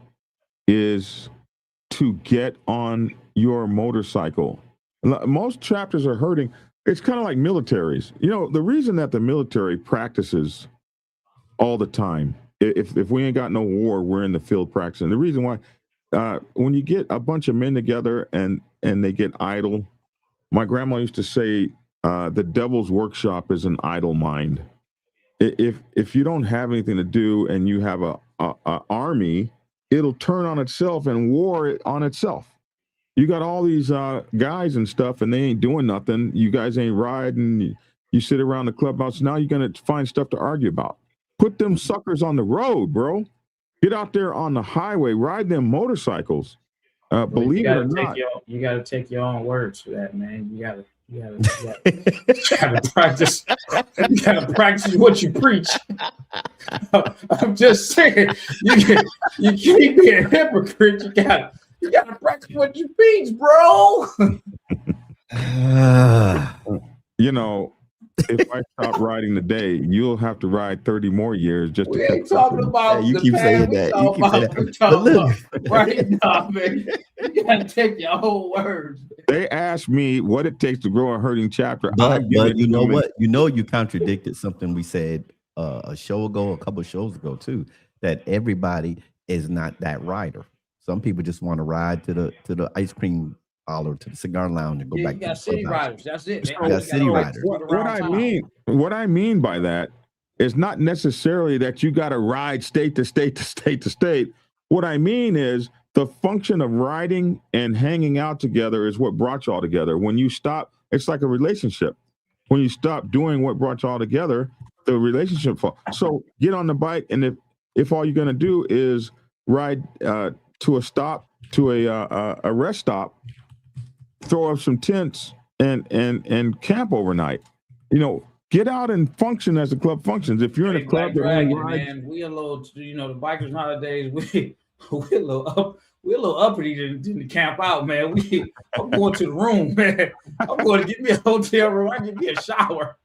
is to get on your motorcycle. Most chapters are herding. It's kind of like militaries. You know, the reason that the military practices all the time, if we ain't got no war, we're in the field practicing. The reason why, when you get a bunch of men together and they get idle, my grandma used to say, the devil's workshop is an idle mind. If you don't have anything to do and you have a army, it'll turn on itself and war on itself. You got all these guys and stuff, and they ain't doing nothing. You guys ain't riding. You sit around the clubhouse. Now you're going to find stuff to argue about. Put them suckers on the road, bro. Get out there on the highway. Ride them motorcycles. Believe it or not. You got to take your own words for that, man. You got to practice. You got to practice what you preach. I'm just saying, you keep being a hypocrite. You got to practice what you preach, bro. You know, if I stop riding today, you'll have to ride 30 more years just We to ain't talking about you the keep past. saying We that. talking You keep saying about- that. we talking But look. about right now, man. You gotta take your whole words. They asked me what it takes to grow a herding chapter. But you know them in- what? You know you contradicted something we said a couple of shows ago too. That everybody is not that rider. Some people just want to ride to the ice cream parlor, to the cigar lounge, and go back You to got the city clubhouse. riders. That's it. They So- only Yeah, city gotta riders. scoot What around I mean by that is not necessarily that you got to ride state to state to state to state. What I mean is the function of riding and hanging out together is what brought you all together. When you stop, it's like a relationship. When you stop doing what brought you all together, the relationship falls. So get on the bike, and if all you're going to do is ride to a stop, to a rest stop, throw up some tents and camp overnight. Get out and function as the club functions. If you're in a club that only rides, man, we a little, the bikers nowadays, we're a little uppity to camp out, man. I'm going to the room, man. I'm going to get me a hotel room. I get me a shower.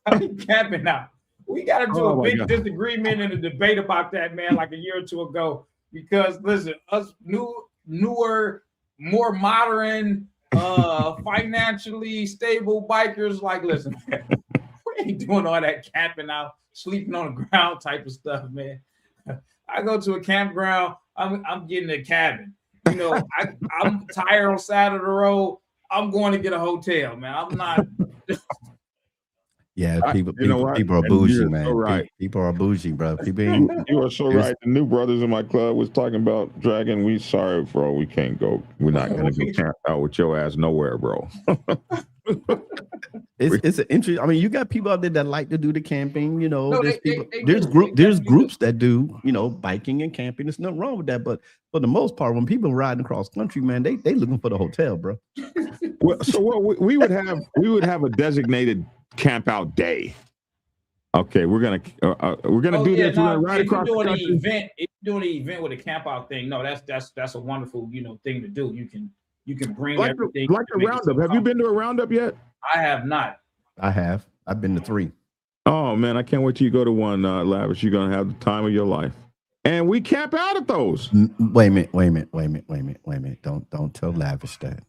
I'm camping out. We got into a big disagreement and a debate about that, man, like a year or two ago. Because listen, us newer, more modern, financially stable bikers, like, listen, man, we ain't doing all that camping out, sleeping on the ground type of stuff, man. I go to a campground, I'm getting a cabin. I'm tired on side of the road. I'm going to get a hotel, man. I'm not. Yeah, people are bougie, man. So right. People are bougie, bro. You are so right. The new brothers in my club was talking about Dragon. We sorry, bro. We can't go. We're not gonna go camp out with your ass nowhere, bro. It's an interesting. I mean, you got people out there that like to do the camping. There's they groups that do biking and camping. There's nothing wrong with that. But for the most part, when people are riding across country, man, they looking for the hotel, bro. We would have a designated camp out day. Okay, we're gonna do this. We're gonna ride across the country. If you're doing an event with a camp out thing, no, that's a wonderful thing to do. You can bring like everything. Like a roundup. Have you been to a roundup yet? I have not. I have. I've been to 3. Oh man, I can't wait till you go to one, Lavish. You're gonna have the time of your life. And we camp out at those. Wait a minute. Don't tell Lavish that.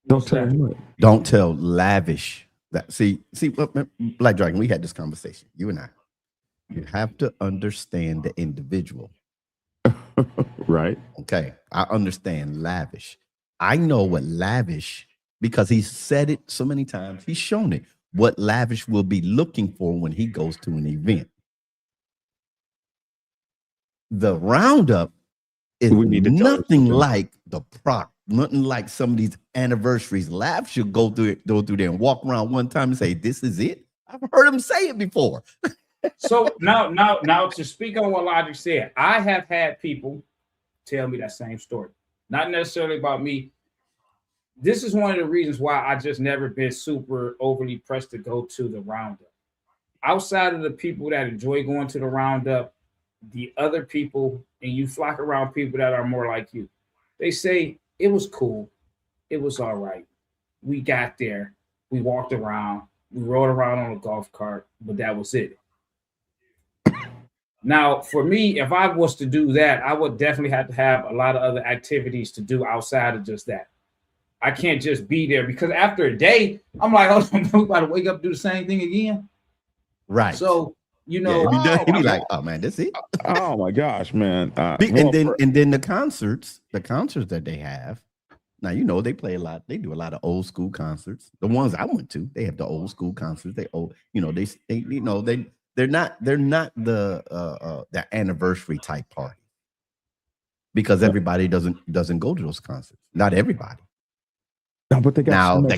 Don't tell him what. Don't tell Lavish that. See, Black Dragon, we had this conversation, you and I. You have to understand the individual. Right. Okay. I understand Lavish. I know what Lavish, because he's said it so many times, he's shown it, what Lavish will be looking for when he goes to an event. The roundup is nothing like the PROC, nothing like some of these anniversaries. Lavish should go through there and walk around one time and say, "This is it." I've heard him say it before. So now to speak on what Logic said, I have had people tell me that same story. Not necessarily about me. This is one of the reasons why I just never been super overly pressed to go to the roundup. Outside of the people that enjoy going to the roundup, the other people, and you flock around people that are more like you, they say it was cool, it was all right. We got there, we walked around, we rode around on a golf cart, but that was it. Now, for me, if I was to do that, I would definitely have to have a lot of other activities to do outside of just that. I can't just be there, because after a day, I'm like, oh, I'm about to wake up and do the same thing again. Right. So, he'd be like, oh man, that's it. Oh my gosh, man. And then the concerts that they have. Now, they play a lot. They do a lot of old school concerts. The ones I went to, they have the old school concerts. They're not the anniversary type party, because everybody doesn't go to those concerts. Not everybody. No, but they got now so the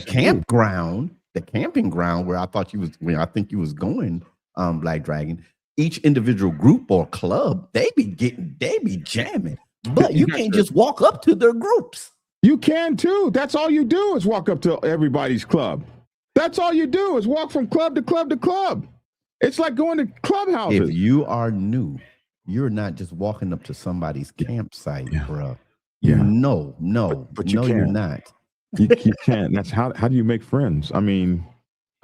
camping ground where I think you was going, Black Dragon. Each individual group or club, they be jamming, but you can't just walk up to their groups. You can too. That's all you do is walk up to everybody's club. That's all you do is walk from club to club to club. It's like going to clubhouses. If you are new, you're not just walking up to somebody's campsite, bro. Yeah. No, but you can't. you're not. You can't. That's how do you make friends? I mean,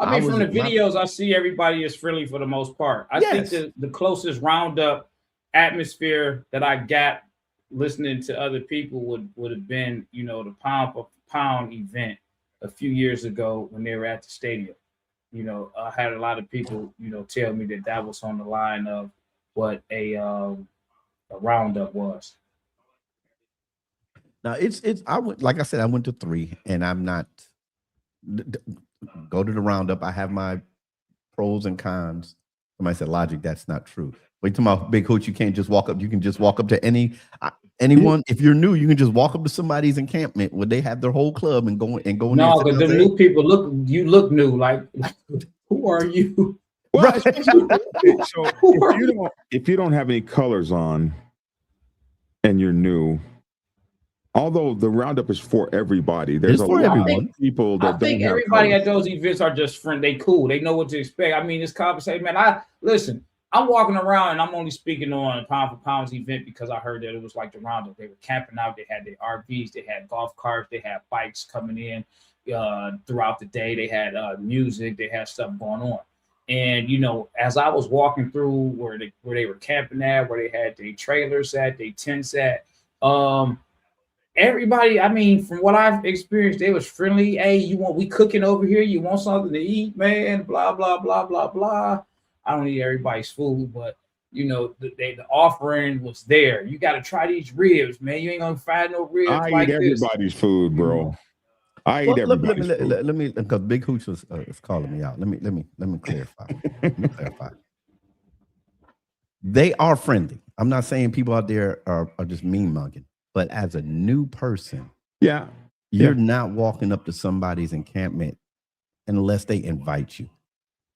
I mean, from the videos I see, everybody is friendly for the most part. I think the closest roundup atmosphere that I got listening to other people would have been, you know, the pound for pound event a few years ago when they were at the stadium. You know, I had a lot of people, you know, tell me that was on the line of what a roundup was. Now I went, like I said, I went to 3, and I'm not go to the roundup. I have my pros and cons. Somebody said, Logic, that's not true. Wait till my Big Hooch, you can't just walk up. You can just walk up to anyone. If you're new, you can just walk up to somebody's encampment where they have their whole club and go. No, because the new people look new. Like who are you? Well, so if you don't have any colors on and you're new, although the roundup is for everybody, there's a lot of people that I think everybody at those events are just friends. They cool. They know what to expect. I mean, it's conversation, man. I'm walking around and I'm only speaking on a pound for pounds event because I heard that it was like the roundup. They were camping out. They had their RVs. They had golf carts. They had bikes coming in throughout the day. They had music. They had stuff going on. And, you know, as I was walking through where they were camping at, where they had their trailers at, their tents at, everybody, I mean, from what I've experienced, they was friendly. Hey, we cooking over here? You want something to eat, man? Blah, blah, blah, blah, blah. I don't eat everybody's food, but, you know, the offering was there. You got to try these ribs, man. You ain't going to find no ribs I eat everybody's food, bro. I eat everybody's food. Let me, because Big Hooch is calling me out. Let me clarify. They are friendly. I'm not saying people out there are just mean mugging, but as a new person, you're not walking up to somebody's encampment unless they invite you.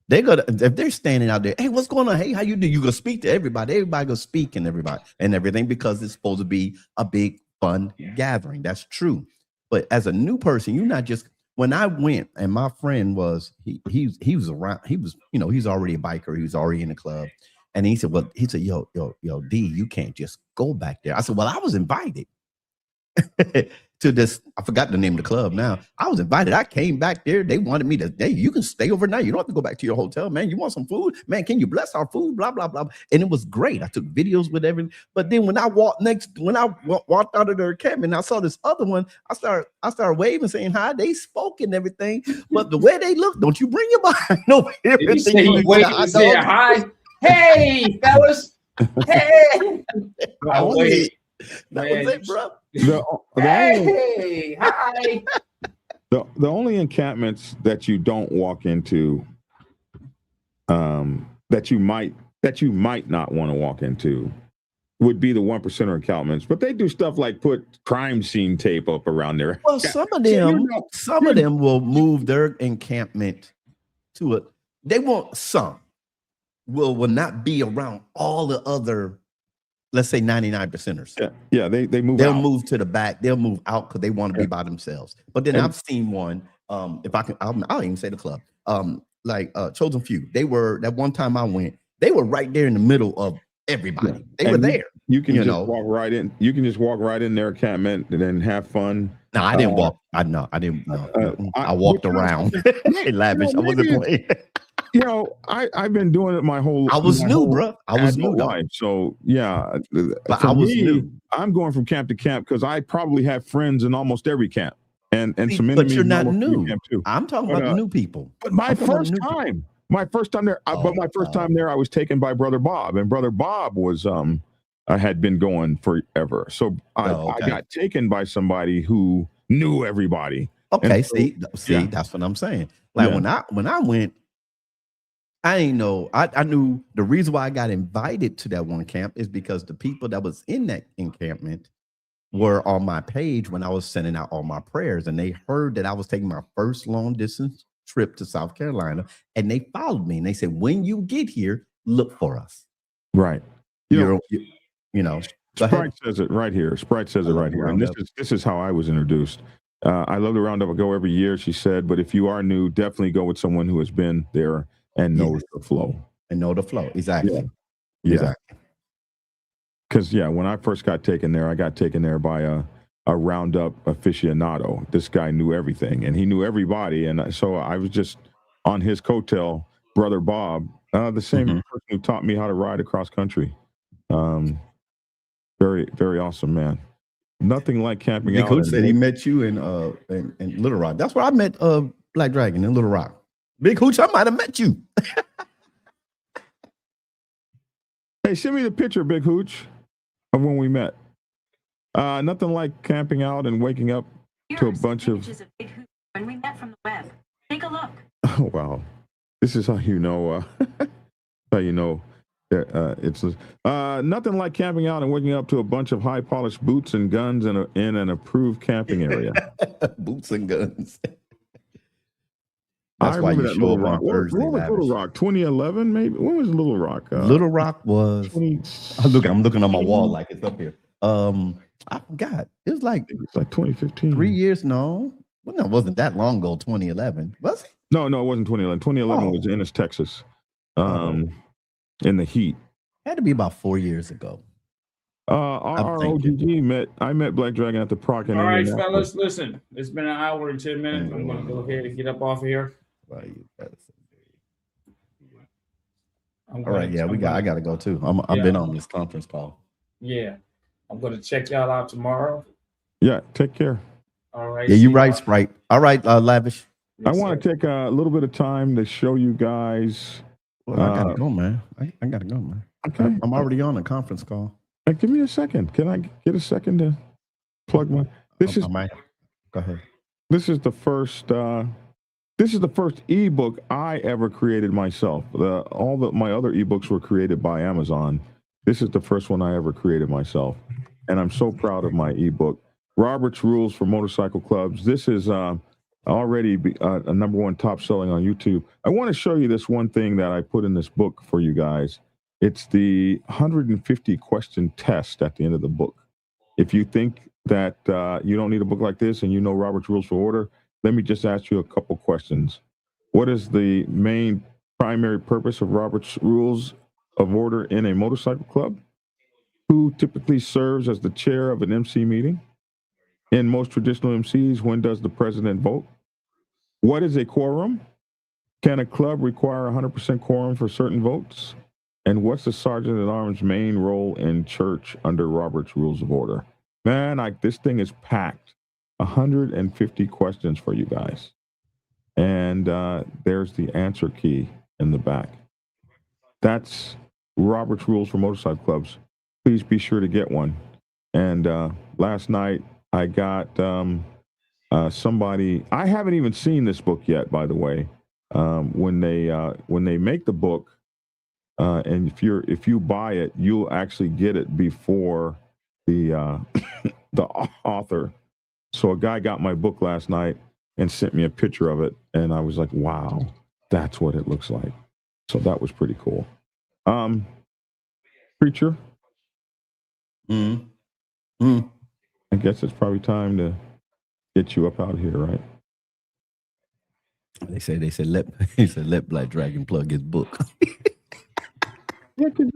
If they're standing out there, hey, what's going on? Hey, how you do? You gonna speak to everybody. Everybody gonna speak and everything because it's supposed to be a big fun gathering. That's true. But as a new person, you're not just. When I went, and my friend was he was around. He was, you know, he's already a biker. He was already in the club, and he said, yo, D, you can't just go back there. I said, well, I was invited to this. I forgot the name of the club now. I was invited. I came back there. They wanted me to, hey, you can stay overnight. You don't have to go back to your hotel, man. You want some food? Man, can you bless our food? Blah, blah, blah. And it was great. I took videos with everything. But then when I walked out of their encampment, I saw this other one. I started waving, saying hi. They spoke and everything. But the way they look, don't you bring your behind over here. Did you say you waved and said hi? Hey, fellas. Hey. That was it, bro. Hey, hi. The only encampments that you don't walk into, that you might not want to walk into, would be the 1% encampments. But they do stuff like put crime scene tape up around there. Well, some of them will move their encampment to it. They won't. Some will not be around all the other, let's say 99%ers. Yeah, they move. They'll move to the back. They'll move out because they want to be by themselves. But then I've seen one. If I can, I'll even say the club. Like Chosen Few. They were that one time I went. They were right there in the middle of everybody. They were there. You can just walk right in. You can just walk right in their encampment and then have fun. No, I didn't walk. I didn't. I walked around. Hey, Lavish. I wasn't playing. You know, I've been doing it my whole. I was new, bro. I was new life. So yeah, but I was new. I'm going from camp to camp because I probably have friends in almost every camp, and some enemies. But you're not new. Camp too. I'm talking about the new people. But my first time there, I was taken by Brother Bob, and Brother Bob was I had been going forever, so I got taken by somebody who knew everybody. Okay, see, that's what I'm saying. Like when I went. I didn't know. I knew the reason why I got invited to that one camp is because the people that was in that encampment were on my page when I was sending out all my prayers, and they heard that I was taking my first long distance trip to South Carolina, and they followed me and they said, "When you get here, look for us." Right. You know. Sprite says it right here. Sprite says it right here, and this is how I was introduced. I love the roundup. I go every year, she said, but if you are new, definitely go with someone who has been there and knows the flow. Exactly. Yeah. Exactly. Because when I first got taken there, I got taken there by a roundup aficionado. This guy knew everything and he knew everybody, and so I was just on his coattail, brother Bob, the same person who taught me how to ride across country. Very, very awesome, man. Nothing like camping Big out. Hooch said he met you in Little Rock. That's where I met Black Dragon in Little Rock. Big Hooch, I might have met you. Hey, send me the picture, Big Hooch, of when we met. Nothing like camping out and waking up to a bunch of Big Hooch when we met from the web. Take a look. Oh wow, this is how you know. How you know it's nothing like camping out and waking up to a bunch of high polished boots and guns in an approved camping area. Boots and guns. I remember that Little Rock. What was Little Rock? 2011, maybe. When was Little Rock? Little Rock was. I'm looking on my wall like it's up here. I forgot. It was like 2015. 3 years. No, well, no, it wasn't that long ago. 2011 was it? No, it wasn't 2011. 2011 was Ennis, Texas. In the heat. Had to be about 4 years ago. Our OGG I met Black Dragon at the PROC. All right, fellas, listen. It's been an hour and 10 minutes. I'm gonna go ahead and get up off of here. All right, yeah, I gotta go too. I've been on this conference call. Yeah, I'm gonna check y'all out tomorrow. Yeah, take care. All right. Yeah, you're right, Sprite. All right, Lavish. Yes, I want to take a little bit of time to show you guys. Well, I gotta go, man. I gotta go, man. Okay, I'm already on a conference call. Give me a second. Can I get a second to plug my? Go ahead. This is the first. This is the first ebook I ever created myself. My other ebooks were created by Amazon. This is the first one I ever created myself, and I'm so proud of my ebook, Robert's Rules for Motorcycle Clubs. This is already a #1 top selling on YouTube. I want to show you this one thing that I put in this book for you guys. It's the 150 question test at the end of the book. If you think that you don't need a book like this and you know Robert's Rules for Order, let me just ask you a couple questions. What is the main primary purpose of Robert's Rules of Order in a motorcycle club? Who typically serves as the chair of an MC meeting? In most traditional MCs, when does the president vote? What is a quorum? Can a club require 100% quorum for certain votes? And what's the sergeant at arms' main role in church under Robert's Rules of Order? Man, this thing is packed. 150 questions for you guys. And there's the answer key in the back. That's Robert's Rules for Motorcycle Clubs. Please be sure to get one. And last night I got somebody. I haven't even seen this book yet, by the way. When they make the book, and if you buy it, you'll actually get it before the the author. So a guy got my book last night and sent me a picture of it, and I was like, wow, that's what it looks like. So that was pretty cool. Preacher. I guess it's probably time to get you up out of here, right? They said let Black Dragon plug his book. Yeah, because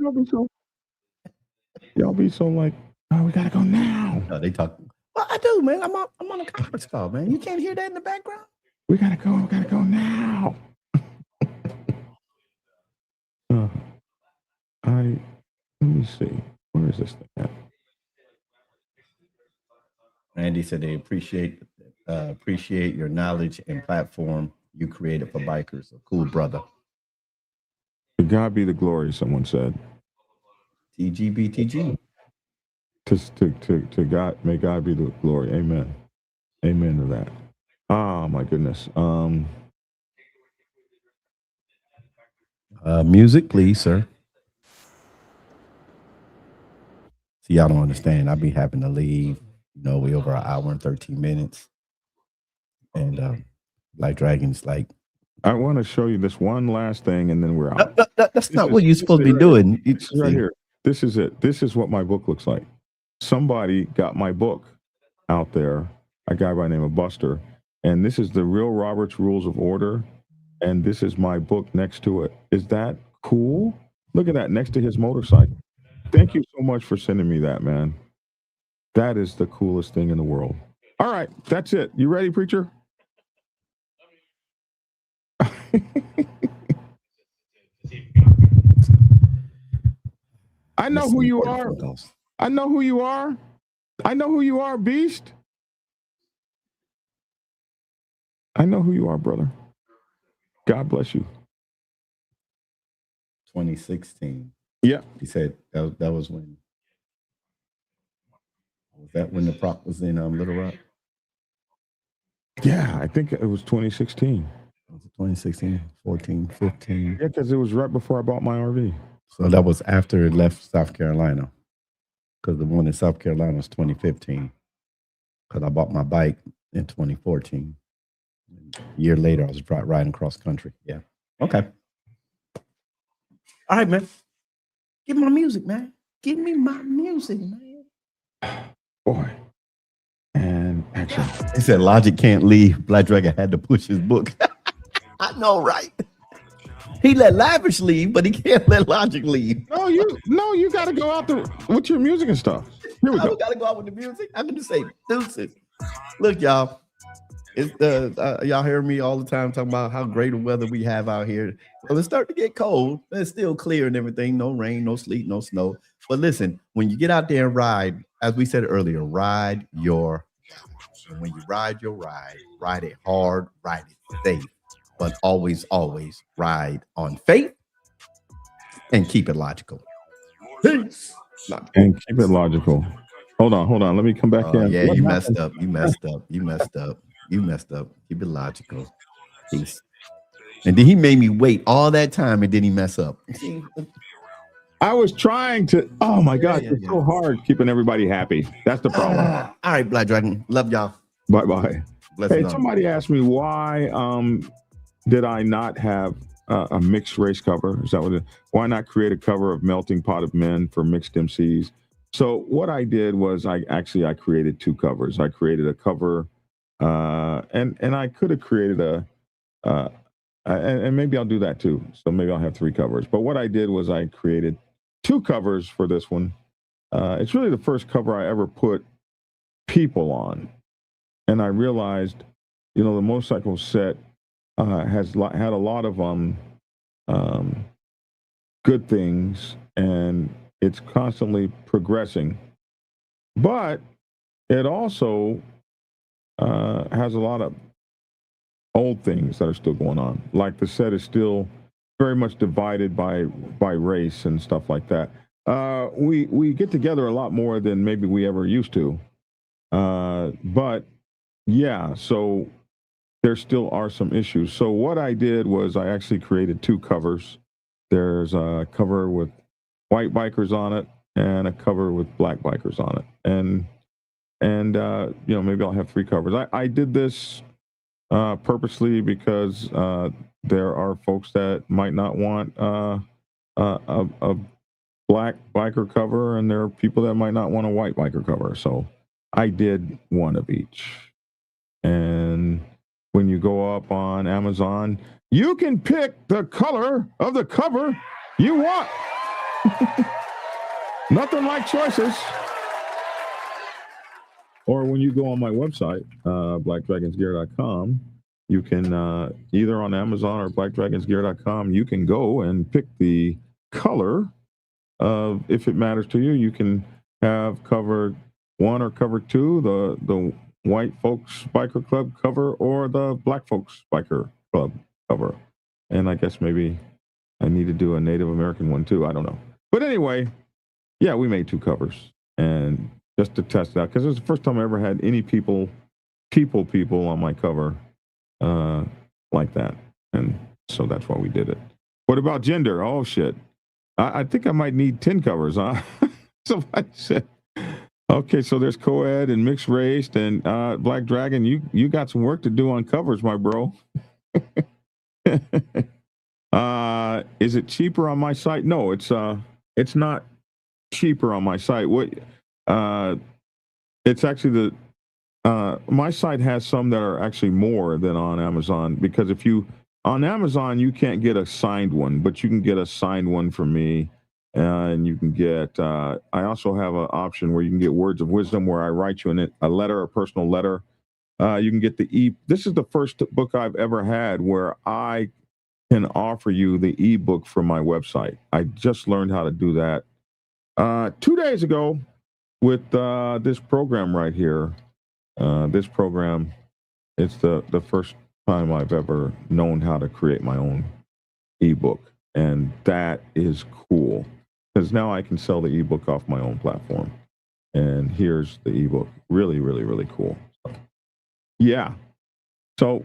y'all be so like, oh, we gotta go now. No, they talk. Well, I do, man. I'm on a conference call, man. You can't hear that in the background. We gotta go now. Let me see. Where is this thing at? Randy said they appreciate your knowledge and platform you created for bikers. A cool brother. To God be the glory, someone said. TGBTG. To God, may God be the glory. Amen. Amen to that. Oh my goodness. Music, please, sir. See, y'all don't understand. I be having to leave. We over an hour and 13 minutes. And Black Dragon's like, I want to show you this one last thing, and then we're out. That's not what you're supposed to be doing. It's right here. This is it. This is what my book looks like. Somebody got my book out there, a guy by the name of Buster, and this is the real Robert's Rules of Order, and this is my book next to it. Is that cool? Look at that next to his motorcycle. Thank you so much for sending me that, man. That is the coolest thing in the world. All right, that's it. You ready, preacher? I know who you are. I know who you are. I know who you are, Beast. I know who you are, brother. God bless you. 2016. Yeah. He said that was when. Was that when the PROC was in Little Rock? Yeah, I think it was 2016. Was it 2016, 14, 15? Yeah, because it was right before I bought my RV. So that was after it left South Carolina. Because the one in South Carolina was 2015. Because I bought my bike in 2014. A year later, I was riding cross country. Yeah. Okay. All right, man. Give me my music, man. Give me my music, man. Boy. And action. He said Logic can't leave. Black Dragon had to push his book. I know, right? He let Lavish leave, but he can't let Logic leave. No, you got to go out there with your music and stuff. Here we go. Got to go out with the music. I'm going to say deuces. Look, y'all. It's y'all hear me all the time talking about how great of weather we have out here. Well, it's starting to get cold, but it's still clear and everything. No rain, no sleet, no snow. But listen, when you get out there and ride, as we said earlier, ride your. And when you ride your ride it hard, ride it safe, but always, always ride on faith and keep it logical. Peace. And keep it logical. Hold on. Let me come back in. Yeah, you messed up. You messed up. Keep it logical. Peace. And then he made me wait all that time and then he mess up. I was trying to. Oh my God, it's so hard keeping everybody happy. That's the problem. All right, Black Dragon. Love y'all. Bye. Hey, somebody asked me why did I not have a mixed race cover? Is that what why not create a cover of Melting Pot of Men for mixed MCs? So what I did was I created two covers. I created a cover and I could have created and maybe I'll do that too. So maybe I'll have three covers. But what I did was I created two covers for this one. It's really the first cover I ever put people on. And I realized, the motorcycle set had a lot of good things, and it's constantly progressing. But it also has a lot of old things that are still going on. Like the set is still very much divided by race and stuff like that. We get together a lot more than maybe we ever used to. But yeah, so there still are some issues. So what I did was I actually created two covers. There's a cover with white bikers on it and a cover with black bikers on it. And maybe I'll have three covers. I did this purposely because there are folks that might not want a black biker cover, and there are people that might not want a white biker cover. So I did one of each. And when you go up on Amazon, you can pick the color of the cover you want. Nothing like choices. Or when you go on my website, blackdragonsgear.com, you can either on Amazon or blackdragonsgear.com, you can go and pick the color of, if it matters to you, you can have cover one or cover two, the white folks biker club cover or the black folks biker club cover. And I guess maybe I need to do a Native American one too. I don't know. But anyway, yeah, we made two covers and just to test it out, because it was the first time I ever had any people on my cover like that. And so that's why we did it. What about gender? Oh shit. I think I might need 10 covers, huh? Somebody said. Okay, so there's co-ed and mixed race, and Black Dragon, you got some work to do on covers, my bro. Is it cheaper on my site? No, it's not cheaper on my site. What it's actually my site has some that are actually more than on Amazon, because on Amazon you can't get a signed one, but you can get a signed one from me. And you can get, I also have an option where you can get words of wisdom, where I write you a letter, a personal letter. You can get this is the first book I've ever had where I can offer you the ebook from my website. I just learned how to do that 2 days ago with this program right here. This program, it's the first time I've ever known how to create my own ebook. And that is cool because now I can sell the ebook off my own platform. And here's the ebook. Really, really, really cool. Yeah. So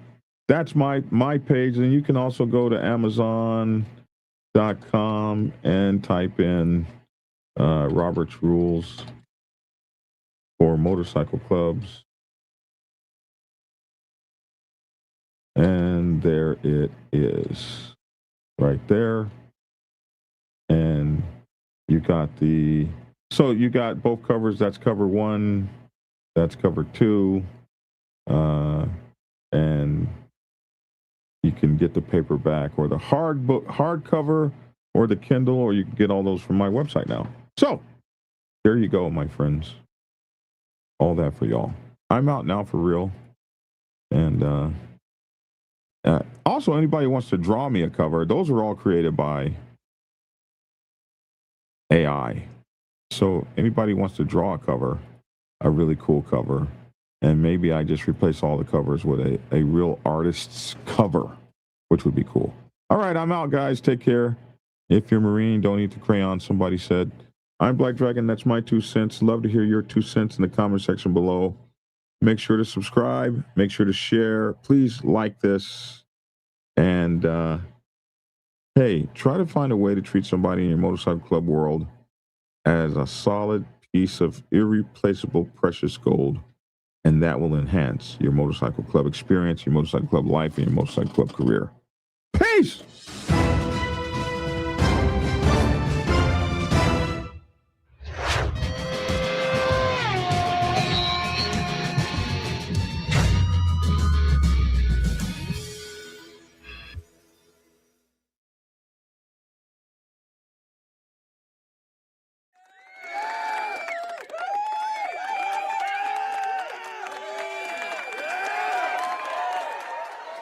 that's my page. And you can also go to Amazon.com and type in Robert's Rules for Motorcycle Clubs. And there it is right there. And you got so you got both covers. That's cover 1, that's cover 2. And you can get the paperback or the hardcover or the Kindle, or you can get all those from my website now. So there you go, my friends. All that for y'all. I'm out now for real. And also, anybody who wants to draw me a cover, those are all created by AI. So anybody who wants to draw a cover, a really cool cover, and maybe I just replace all the covers with a real artist's cover, which would be cool. All right, I'm out, guys. Take care. If you're Marine, don't eat the crayon, somebody said. I'm Black Dragon. That's my 2 cents. Love to hear your 2 cents in the comment section below. Make sure to subscribe. Make sure to share. Please like this. And, hey, try to find a way to treat somebody in your motorcycle club world as a solid piece of irreplaceable precious gold. And that will enhance your motorcycle club experience, your motorcycle club life, and your motorcycle club career. Peace!